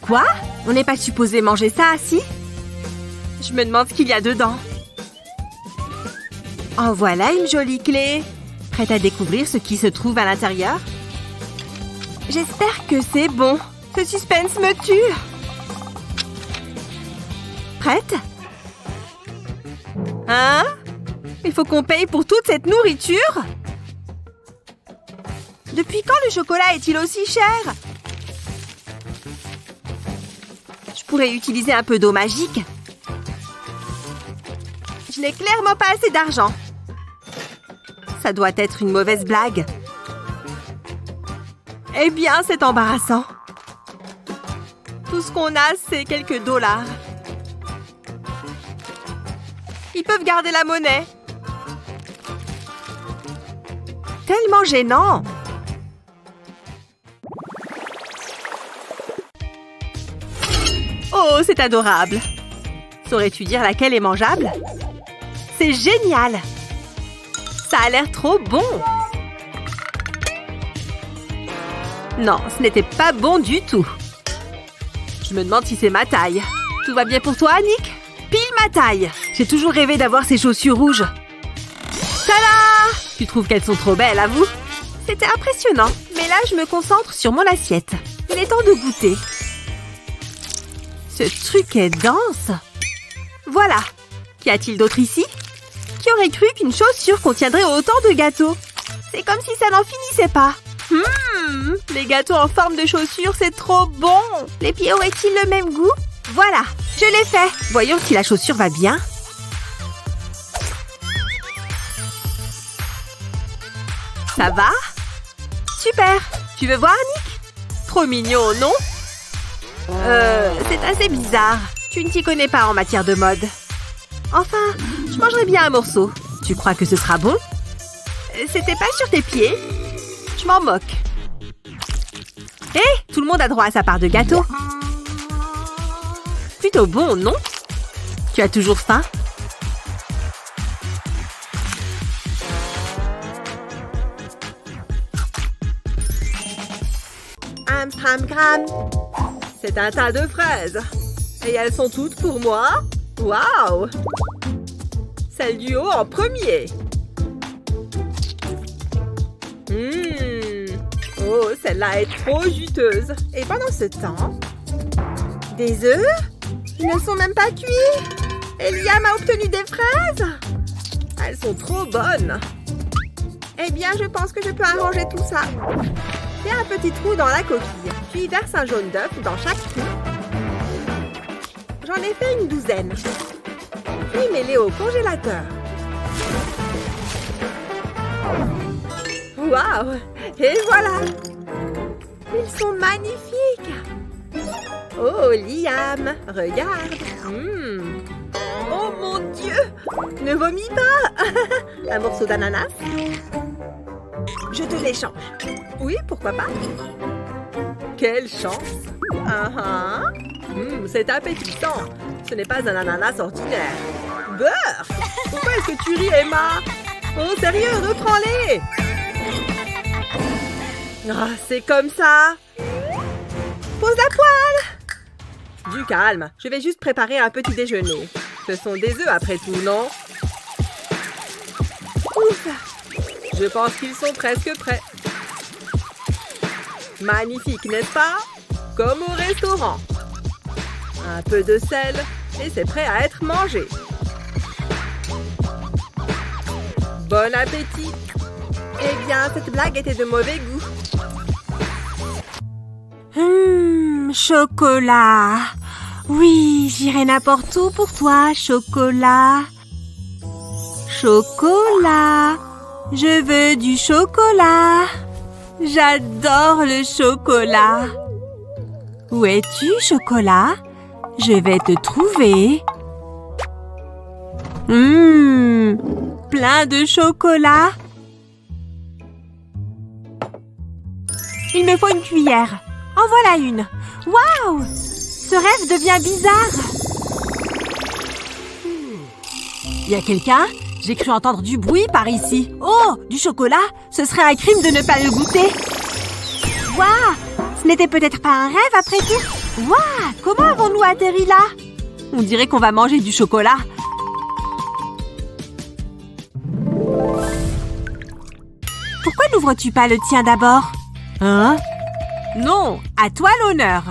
Quoi? On n'est pas supposé manger ça assis? Je me demande ce qu'il y a dedans. En voilà une jolie clé. Prête à découvrir ce qui se trouve à l'intérieur? J'espère que c'est bon. Ce suspense me tue. Prête? Hein? Il faut qu'on paye pour toute cette nourriture? Depuis quand le chocolat est-il aussi cher? Je pourrais utiliser un peu d'eau magique. Je n'ai clairement pas assez d'argent. Ça doit être une mauvaise blague. Eh bien, c'est embarrassant. Tout ce qu'on a, c'est quelques dollars. Ils peuvent garder la monnaie. Tellement gênant. Oh, c'est adorable. Saurais-tu dire laquelle est mangeable? C'est génial. Ça a l'air trop bon. Non, ce n'était pas bon du tout. Je me demande si c'est ma taille. Tout va bien pour toi, Annick? Pile ma taille. J'ai toujours rêvé d'avoir ces chaussures rouges. Tada! Tu trouves qu'elles sont trop belles, avoue? C'était impressionnant. Mais là, je me concentre sur mon assiette. Il est temps de goûter. Ce truc est dense. Voilà. Qu'y a-t-il d'autre ici? Qui aurait cru qu'une chaussure contiendrait autant de gâteaux? C'est comme si ça n'en finissait pas. Les gâteaux en forme de chaussures, c'est trop bon. Les pieds auraient-ils le même goût? Voilà, je l'ai fait. Voyons si la chaussure va bien. Ça va? Super. Tu veux voir, Annick? Trop mignon, non? C'est assez bizarre. Tu ne t'y connais pas en matière de mode. Enfin, Je mangerai bien un morceau. Tu crois que ce sera bon? C'était pas sur tes pieds? Je m'en moque. Hé, tout le monde a droit à sa part de gâteau. Plutôt bon, non? Tu as toujours faim? Amstramgram. C'est un tas de fraises. Et elles sont toutes pour moi? Waouh! Celle du haut en premier. Oh, celle-là est trop juteuse. Et pendant ce temps... Des œufs? Ils ne sont même pas cuits. Eliam a obtenu des fraises. Elles sont trop bonnes. Eh bien, je pense que je peux arranger tout ça. Fais un petit trou dans la coquille. Puis verse un jaune d'œuf dans chaque trou. J'en ai fait une douzaine. Puis mets-les au congélateur. Waouh! Et voilà! Ils sont magnifiques! Oh, Liam, regarde! Oh mon Dieu! Ne vomis pas! Un morceau d'ananas? Je te l'échange. Oui, pourquoi pas? Quelle chance! C'est appétissant! Ce n'est pas un ananas ordinaire. Beurre! Pourquoi est-ce que tu ris, Emma? Oh, sérieux, reprends-les! Ah, c'est comme ça. Pose la poêle. Du calme, je vais juste préparer un petit déjeuner. Ce sont des œufs après tout, non? Ouf. Je pense qu'ils sont presque prêts. Magnifique, n'est-ce pas? Comme au restaurant. Un peu de sel et c'est prêt à être mangé. Bon appétit. Eh bien, cette blague était de mauvais goût. Chocolat. Oui, j'irai n'importe où pour toi, chocolat. Chocolat. Je veux du chocolat. J'adore le chocolat. Où es-tu, chocolat? Je vais te trouver. Plein de chocolat. Il me faut une cuillère. En voilà une. Waouh! Ce rêve devient bizarre. Y a quelqu'un? J'ai cru entendre du bruit par ici. Oh! Du chocolat? Ce serait un crime de ne pas le goûter. Waouh! Ce n'était peut-être pas un rêve après tout? Waouh! Comment avons-nous atterri là? On dirait qu'on va manger du chocolat. Pourquoi n'ouvres-tu pas le tien d'abord? Hein? Non, à toi l'honneur.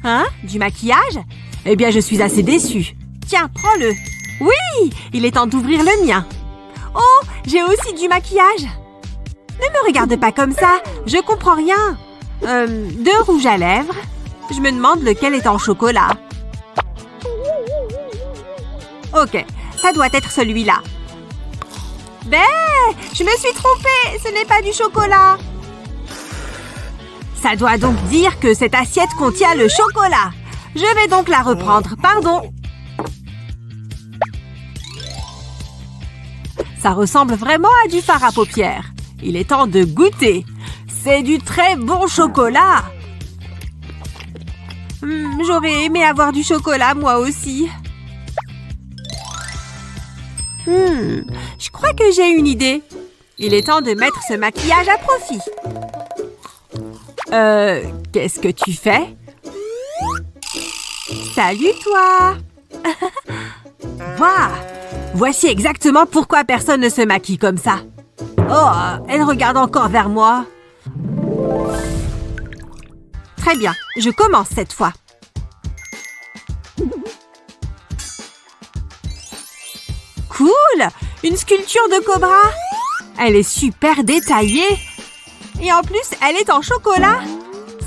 Hein? Du maquillage? Eh bien, je suis assez déçue. Tiens, prends-le. Oui! Il est temps d'ouvrir le mien. Oh! J'ai aussi du maquillage. Ne me regarde pas comme ça. Je comprends rien. De rouge à lèvres. Je me demande lequel est en chocolat. Ok, ça doit être celui-là. Ben, je me suis trompée. Ce n'est pas du chocolat. Ça doit donc dire que cette assiette contient le chocolat. Je vais donc la reprendre. Pardon. Ça ressemble vraiment à du fard à paupières. Il est temps de goûter. C'est du très bon chocolat. J'aurais aimé avoir du chocolat, moi aussi. Je crois que j'ai une idée. Il est temps de mettre ce maquillage à profit. Qu'est-ce que tu fais? Salut, toi! Waouh! Voici exactement pourquoi personne ne se maquille comme ça. Oh, elle regarde encore vers moi. Très bien, je commence cette fois. Cool! Une sculpture de cobra! Elle est super détaillée. Et en plus, elle est en chocolat.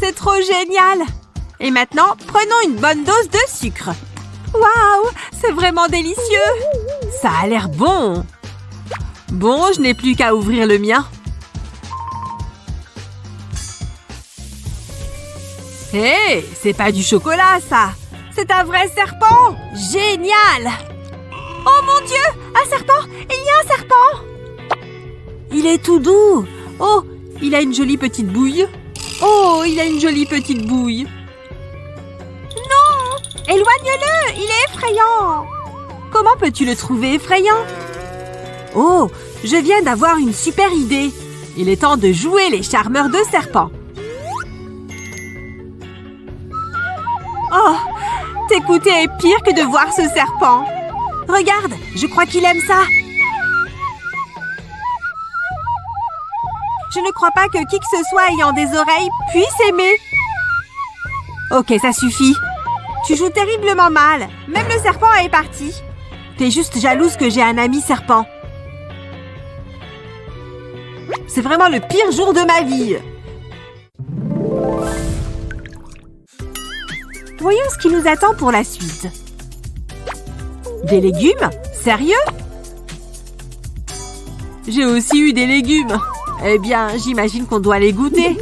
C'est trop génial! Et maintenant, prenons une bonne dose de sucre. Waouh! C'est vraiment délicieux! Ça a l'air bon! Bon, je n'ai plus qu'à ouvrir le mien. Hé! C'est pas du chocolat, ça! C'est un vrai serpent! Génial! Oh mon Dieu! Un serpent! Il y a un serpent! Il est tout doux! Oh, il a une jolie petite bouille. Oh, il a une jolie petite bouille. Non! Éloigne-le! Il est effrayant! Comment peux-tu le trouver effrayant? Oh, je viens d'avoir une super idée. Il est temps de jouer les charmeurs de serpents. Oh, t'écouter est pire que de voir ce serpent. Regarde, je crois qu'il aime ça. Je ne crois pas que qui que ce soit ayant des oreilles puisse aimer. Ok, ça suffit. Tu joues terriblement mal. Même le serpent est parti. T'es juste jalouse que j'ai un ami serpent. C'est vraiment le pire jour de ma vie. Voyons ce qui nous attend pour la suite. Des légumes? Sérieux? J'ai aussi eu des légumes. Eh bien, j'imagine qu'on doit les goûter.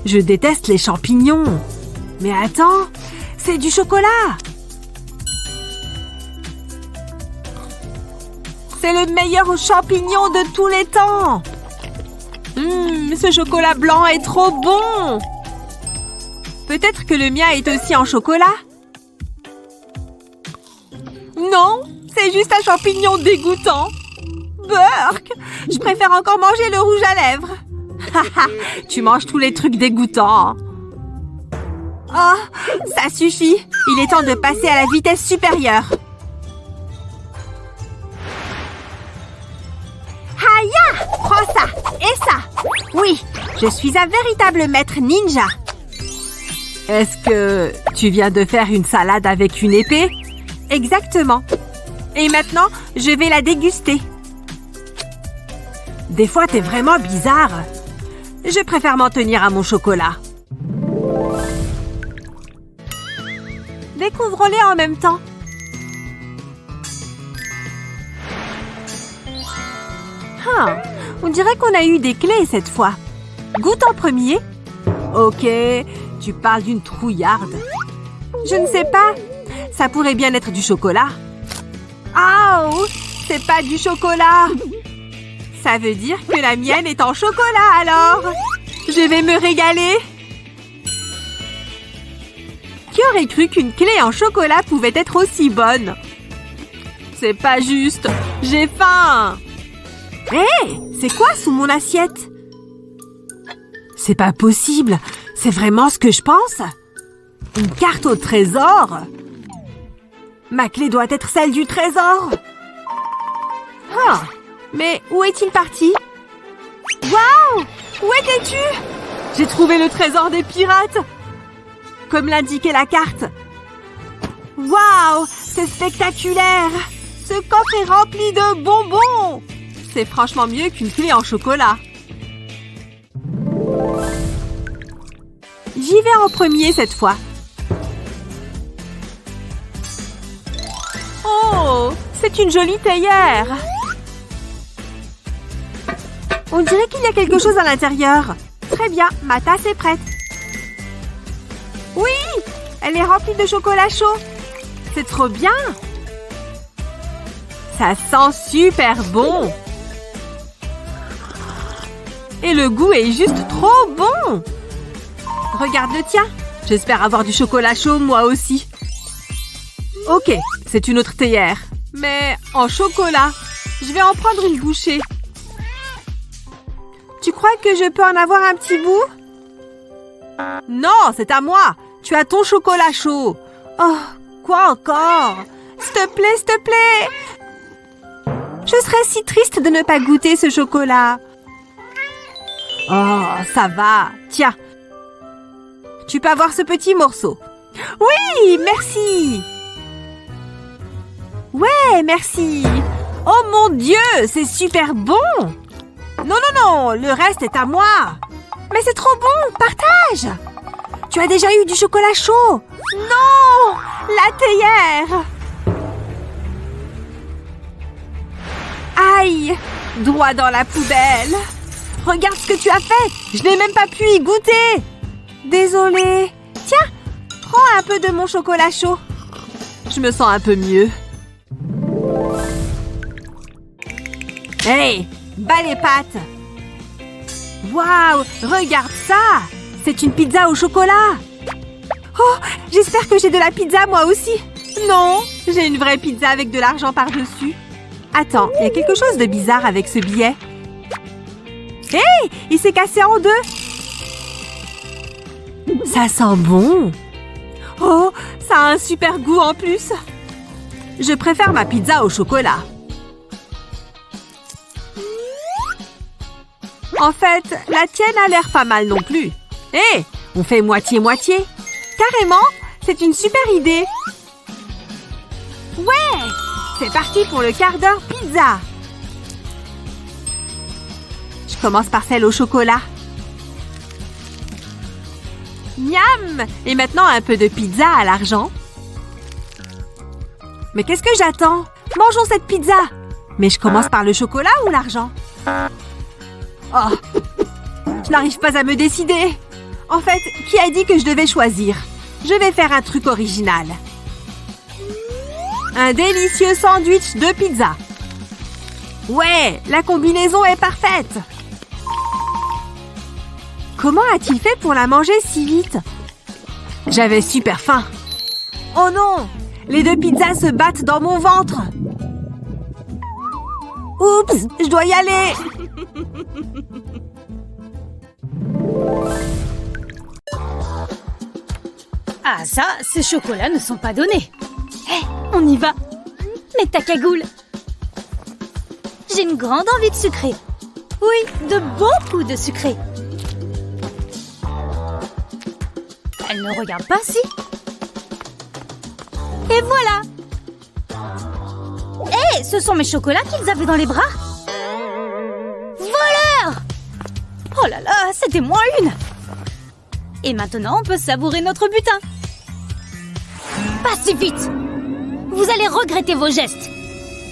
Je déteste les champignons. Mais attends, c'est du chocolat. C'est le meilleur champignon de tous les temps. Ce chocolat blanc est trop bon. Peut-être que le mien est aussi en chocolat? Non, c'est juste un champignon dégoûtant. Burk, je préfère encore manger le rouge à lèvres. Haha, tu manges tous les trucs dégoûtants. Oh, ça suffit. Il est temps de passer à la vitesse supérieure. Haïa! Prends ça et ça. Oui, je suis un véritable maître ninja. Est-ce que tu viens de faire une salade avec une épée? Exactement. Et maintenant, je vais la déguster. Des fois, t'es vraiment bizarre. Je préfère m'en tenir à mon chocolat. Découvrons-les en même temps. On dirait qu'on a eu des clés cette fois. Goûte en premier. Ok, tu parles d'une trouillarde. Je ne sais pas. Ça pourrait bien être du chocolat. Oh, c'est pas du chocolat. Ça veut dire que la mienne est en chocolat alors. Je vais me régaler. Qui aurait cru qu'une clé en chocolat pouvait être aussi bonne? C'est pas juste. J'ai faim. Hé, c'est quoi sous mon assiette? C'est pas possible. C'est vraiment ce que je pense? Une carte au trésor? Ma clé doit être celle du trésor. Mais où est-il parti? Waouh! Où étais-tu? J'ai trouvé le trésor des pirates! Comme l'indiquait la carte. Waouh! C'est spectaculaire! Ce coffre est rempli de bonbons! C'est franchement mieux qu'une clé en chocolat. J'y vais en premier cette fois. Oh! C'est une jolie théière! On dirait qu'il y a quelque chose à l'intérieur. Très bien, ma tasse est prête. Oui! Elle est remplie de chocolat chaud. C'est trop bien! Ça sent super bon! Et le goût est juste trop bon! Regarde le tien. J'espère avoir du chocolat chaud moi aussi. Ok, c'est une autre théière. Mais en chocolat. Je vais en prendre une bouchée. Tu crois que je peux en avoir un petit bout? Non, c'est à moi. Tu as ton chocolat chaud. Oh, quoi encore? S'il te plaît, s'il te plaît. Je serais si triste de ne pas goûter ce chocolat. Oh, ça va. Tiens. Tu peux avoir ce petit morceau. Oui, merci. Ouais, merci. Oh mon Dieu, c'est super bon. Non, non, non, le reste est à moi. Mais c'est trop bon, partage. Tu as déjà eu du chocolat chaud. Non, la théière. Aïe, droit dans la poubelle. Regarde ce que tu as fait. Je n'ai même pas pu y goûter. Désolée. Tiens, Prends un peu de mon chocolat chaud. Je me sens un peu mieux. Hey, bats les pattes. Waouh, regarde ça. C'est une pizza au chocolat. Oh, j'espère que j'ai de la pizza moi aussi. Non, j'ai une vraie pizza avec de l'argent par-dessus. Attends, il y a quelque chose de bizarre avec ce billet. Hey, il s'est cassé en deux. Ça sent bon. Oh, ça a un super goût en plus. Je préfère ma pizza au chocolat. En fait, la tienne a l'air pas mal non plus. Hé, on fait moitié-moitié. Carrément, c'est une super idée. Ouais, c'est parti pour le quart d'heure pizza. Je commence par celle au chocolat. Miam! Et maintenant, un peu de pizza à l'argent. Mais qu'est-ce que j'attends? Mangeons cette pizza! Mais je commence par le chocolat ou l'argent? Oh! Je n'arrive pas à me décider. En fait, qui a dit que je devais choisir? Je vais faire un truc original. Un délicieux sandwich de pizza. Ouais, la combinaison est parfaite. Comment a-t-il fait pour la manger si vite? J'avais super faim. Oh non! Les deux pizzas se battent dans mon ventre. Oups, je dois y aller. Ah ça, ces chocolats ne sont pas donnés. Hé, on y va. Mets ta cagoule. J'ai une grande envie de sucré. Oui, de beaucoup de sucré. Elle ne regarde pas, si? Et voilà. Hé, ce sont mes chocolats qu'ils avaient dans les bras. Voleurs! Oh là là, c'était moins une. Et maintenant, on peut savourer notre butin. Pas si vite! Vous allez regretter vos gestes.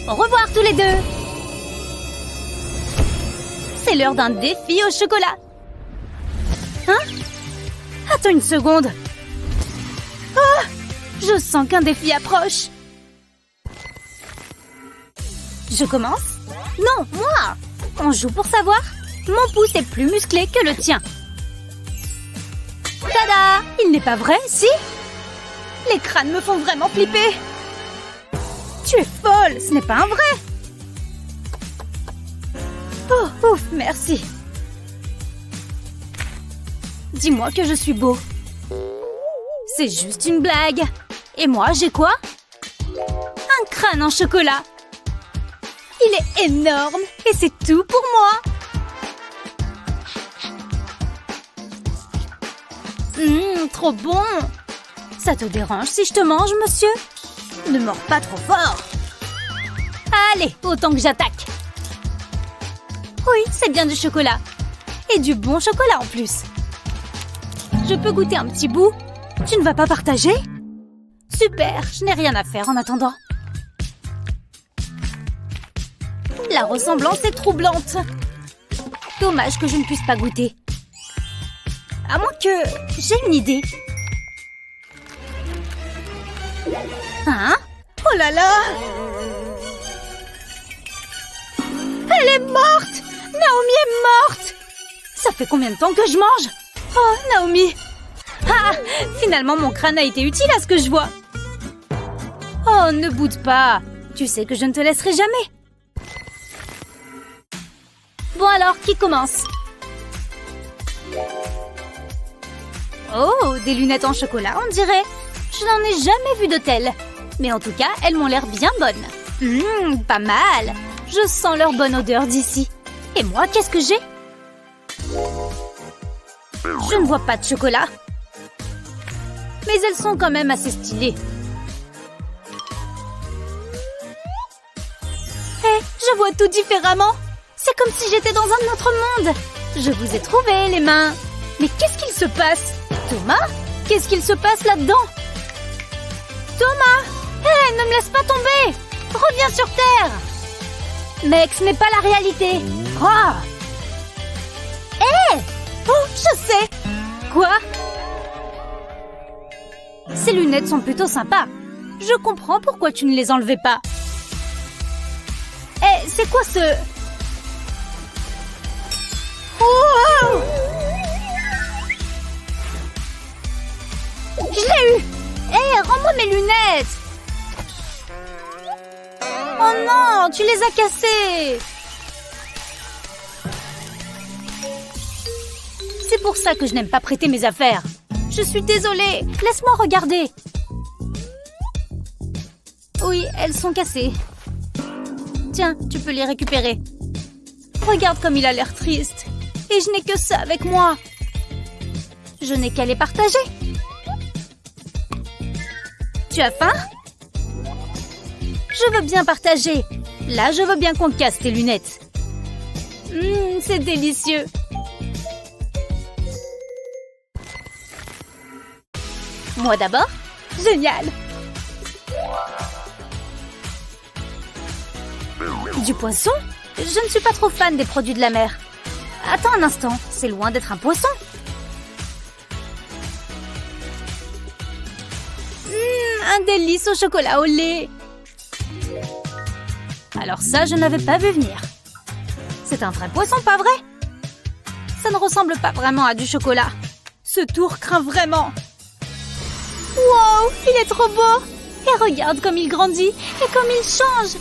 Au revoir tous les deux. C'est l'heure d'un défi au chocolat. Hein? Attends une seconde. Oh! Je sens qu'un défi approche. Je commence? Non, moi! On joue pour savoir. Mon pouce est plus musclé que le tien. Tada! Il n'est pas vrai, si? Les crânes me font vraiment flipper. Tu es folle, ce n'est pas un vrai. Oh, ouf, merci. Dis-moi que je suis beau. C'est juste une blague. Et moi, j'ai quoi? Un crâne en chocolat. Il est énorme et c'est tout pour moi. Trop bon. Ça te dérange si je te mange, monsieur? Ne mords pas trop fort. Allez, autant que j'attaque. Oui, c'est bien du chocolat. Et du bon chocolat en plus. Je peux goûter un petit bout? Tu ne vas pas partager? Super, je n'ai rien à faire en attendant. La ressemblance est troublante. Dommage que je ne puisse pas goûter. À moins que... j'ai une idée. Hein? Oh là là! Elle est morte! Naomi est morte! Ça fait combien de temps que je mange? Oh, Naomi! Ah! Finalement, mon crâne a été utile à ce que je vois. Oh, ne boude pas. Tu sais que je ne te laisserai jamais. Bon alors, qui commence? Oh, des lunettes en chocolat, on dirait. Je n'en ai jamais vu de telles. Mais en tout cas, elles m'ont l'air bien bonnes. Pas mal. Je sens leur bonne odeur d'ici. Et moi, qu'est-ce que j'ai? Je ne vois pas de chocolat. Mais elles sont quand même assez stylées. Hé, je vois tout différemment. C'est comme si j'étais dans un autre monde. Je vous ai trouvés, les mains. Mais qu'est-ce qu'il se passe? Thomas? Qu'est-ce qu'il se passe là-dedans? Thomas! Hé, ne me laisse pas tomber! Reviens sur Terre! Mec, ce n'est pas la réalité. Oh! Hé! Oh, je sais! Quoi? Ces lunettes sont plutôt sympas. Je comprends pourquoi tu ne les enlevais pas. Eh, c'est quoi ce... Oh! Je l'ai eu! Eh, rends-moi mes lunettes! Oh non, tu les as cassées! C'est pour ça que je n'aime pas prêter mes affaires. Je suis désolée, laisse-moi regarder. Oui, elles sont cassées. Tiens, tu peux les récupérer. Regarde comme il a l'air triste. Et je n'ai que ça avec moi. Je n'ai qu'à les partager. Tu as faim? Je veux bien partager. Là, je veux bien qu'on casse tes lunettes. C'est délicieux. Moi d'abord? Génial! Du poisson? Je ne suis pas trop fan des produits de la mer. Attends un instant, c'est loin d'être un poisson. Un délice au chocolat au lait. Alors ça, je n'avais pas vu venir. C'est un vrai poisson, pas vrai? Ça ne ressemble pas vraiment à du chocolat. Ce tour craint vraiment. Wow, il est trop beau! Et regarde comme il grandit et comme il change!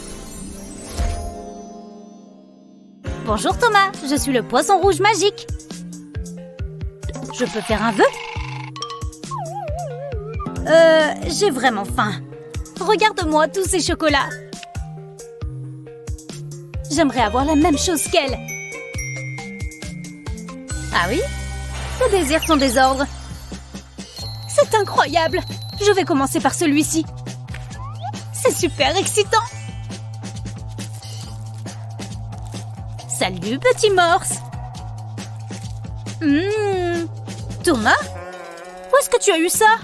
Bonjour Thomas, je suis le poisson rouge magique. Je peux faire un vœu? J'ai vraiment faim. Regarde-moi tous ces chocolats. J'aimerais avoir la même chose qu'elle. Ah oui? Tes désirs sont des ordres. C'est incroyable! Je vais commencer par celui-ci. C'est super excitant! Salut, petit morse! Thomas? Où est-ce que tu as eu ça?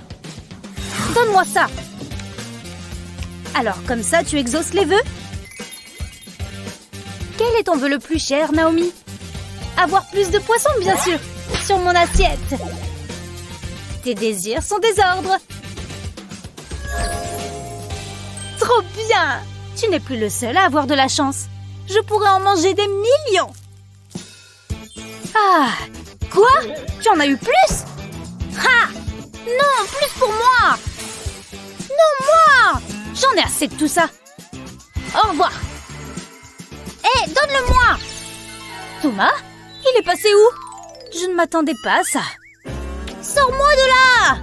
Donne-moi ça! Alors, comme ça, tu exauces les vœux? Quel est ton vœu le plus cher, Naomi? Avoir plus de poissons, bien sûr, sur mon assiette! Tes désirs sont des ordres. Trop bien! Tu n'es plus le seul à avoir de la chance. Je pourrais en manger des millions. Ah! Quoi? Tu en as eu plus? Ha! Non, plus pour moi! Non, moi! J'en ai assez de tout ça. Au revoir. Hé, donne-le-moi! Thomas? Il est passé où? Je ne m'attendais pas à ça. Sors-moi de là!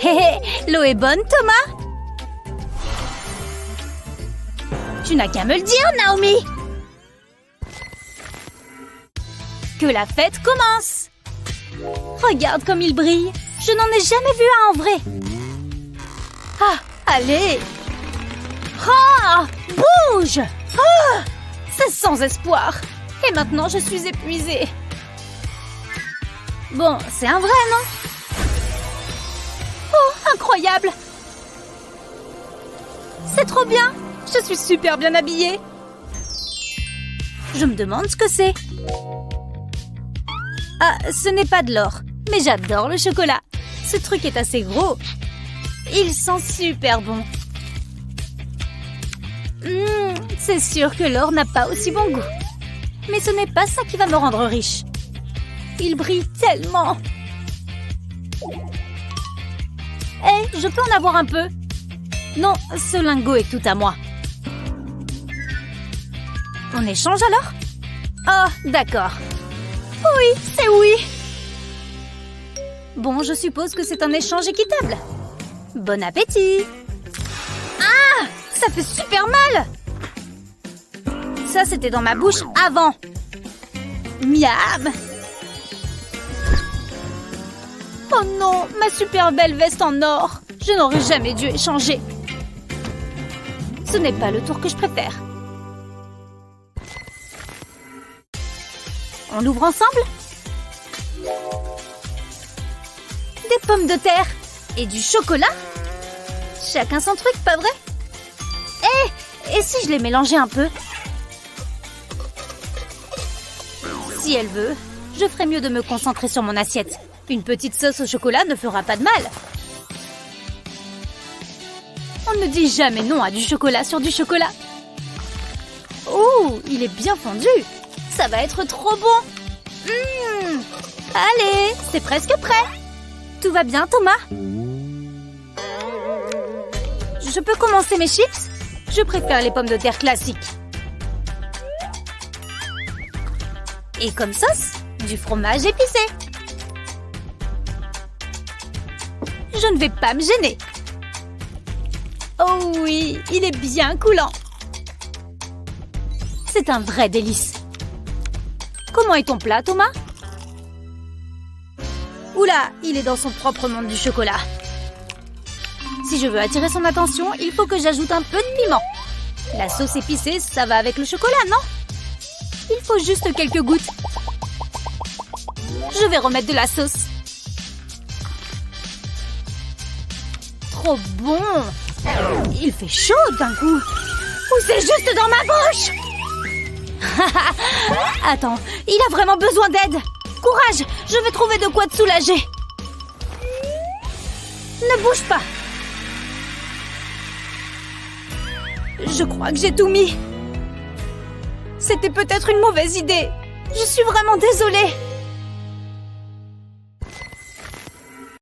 Hé hé, l'eau est bonne, Thomas? Tu n'as qu'à me le dire, Naomi! Que la fête commence! Regarde comme il brille! Je n'en ai jamais vu un en vrai! Ah, allez! Ah! Bouge! Ah! C'est sans espoir! Et maintenant, je suis épuisée. Bon, c'est un vrai, non? Oh, incroyable! C'est trop bien! Je suis super bien habillée. Je me demande ce que c'est. Ah, ce n'est pas de l'or, mais j'adore le chocolat. Ce truc est assez gros. Il sent super bon. C'est sûr que l'or n'a pas aussi bon goût. Mais ce n'est pas ça qui va me rendre riche. Il brille tellement. Hé, je peux en avoir un peu? Non, ce lingot est tout à moi. On échange alors? Oh, d'accord. Oui, c'est oui. Bon, je suppose que c'est un échange équitable. Bon appétit. Ah! Ça fait super mal! Ça, c'était dans ma bouche avant. Miam! Oh non, ma super belle veste en or. Je n'aurais jamais dû échanger. Ce n'est pas le tour que je préfère. On l'ouvre ensemble? Des pommes de terre et du chocolat? Chacun son truc, pas vrai? Et si je les mélangeais un peu? Si elle veut, je ferais mieux de me concentrer sur mon assiette. Une petite sauce au chocolat ne fera pas de mal. On ne dit jamais non à du chocolat sur du chocolat. Oh, il est bien fondu. Ça va être trop bon. Allez, c'est presque prêt. Tout va bien, Thomas? Je peux commencer mes chips? Je préfère les pommes de terre classiques. Et comme sauce, du fromage épicé. Je ne vais pas me gêner. Oh oui, il est bien coulant. C'est un vrai délice. Comment est ton plat, Thomas? Oula, il est dans son propre monde du chocolat. Si je veux attirer son attention, il faut que j'ajoute un peu de piment. La sauce épicée, ça va avec le chocolat, non? Il faut juste quelques gouttes. Je vais remettre de la sauce. Trop bon! Il fait chaud d'un coup. Ou c'est juste dans ma bouche? Attends, il a vraiment besoin d'aide. Courage, je vais trouver de quoi te soulager. Ne bouge pas. Je crois que j'ai tout mis. C'était peut-être une mauvaise idée. Je suis vraiment désolée.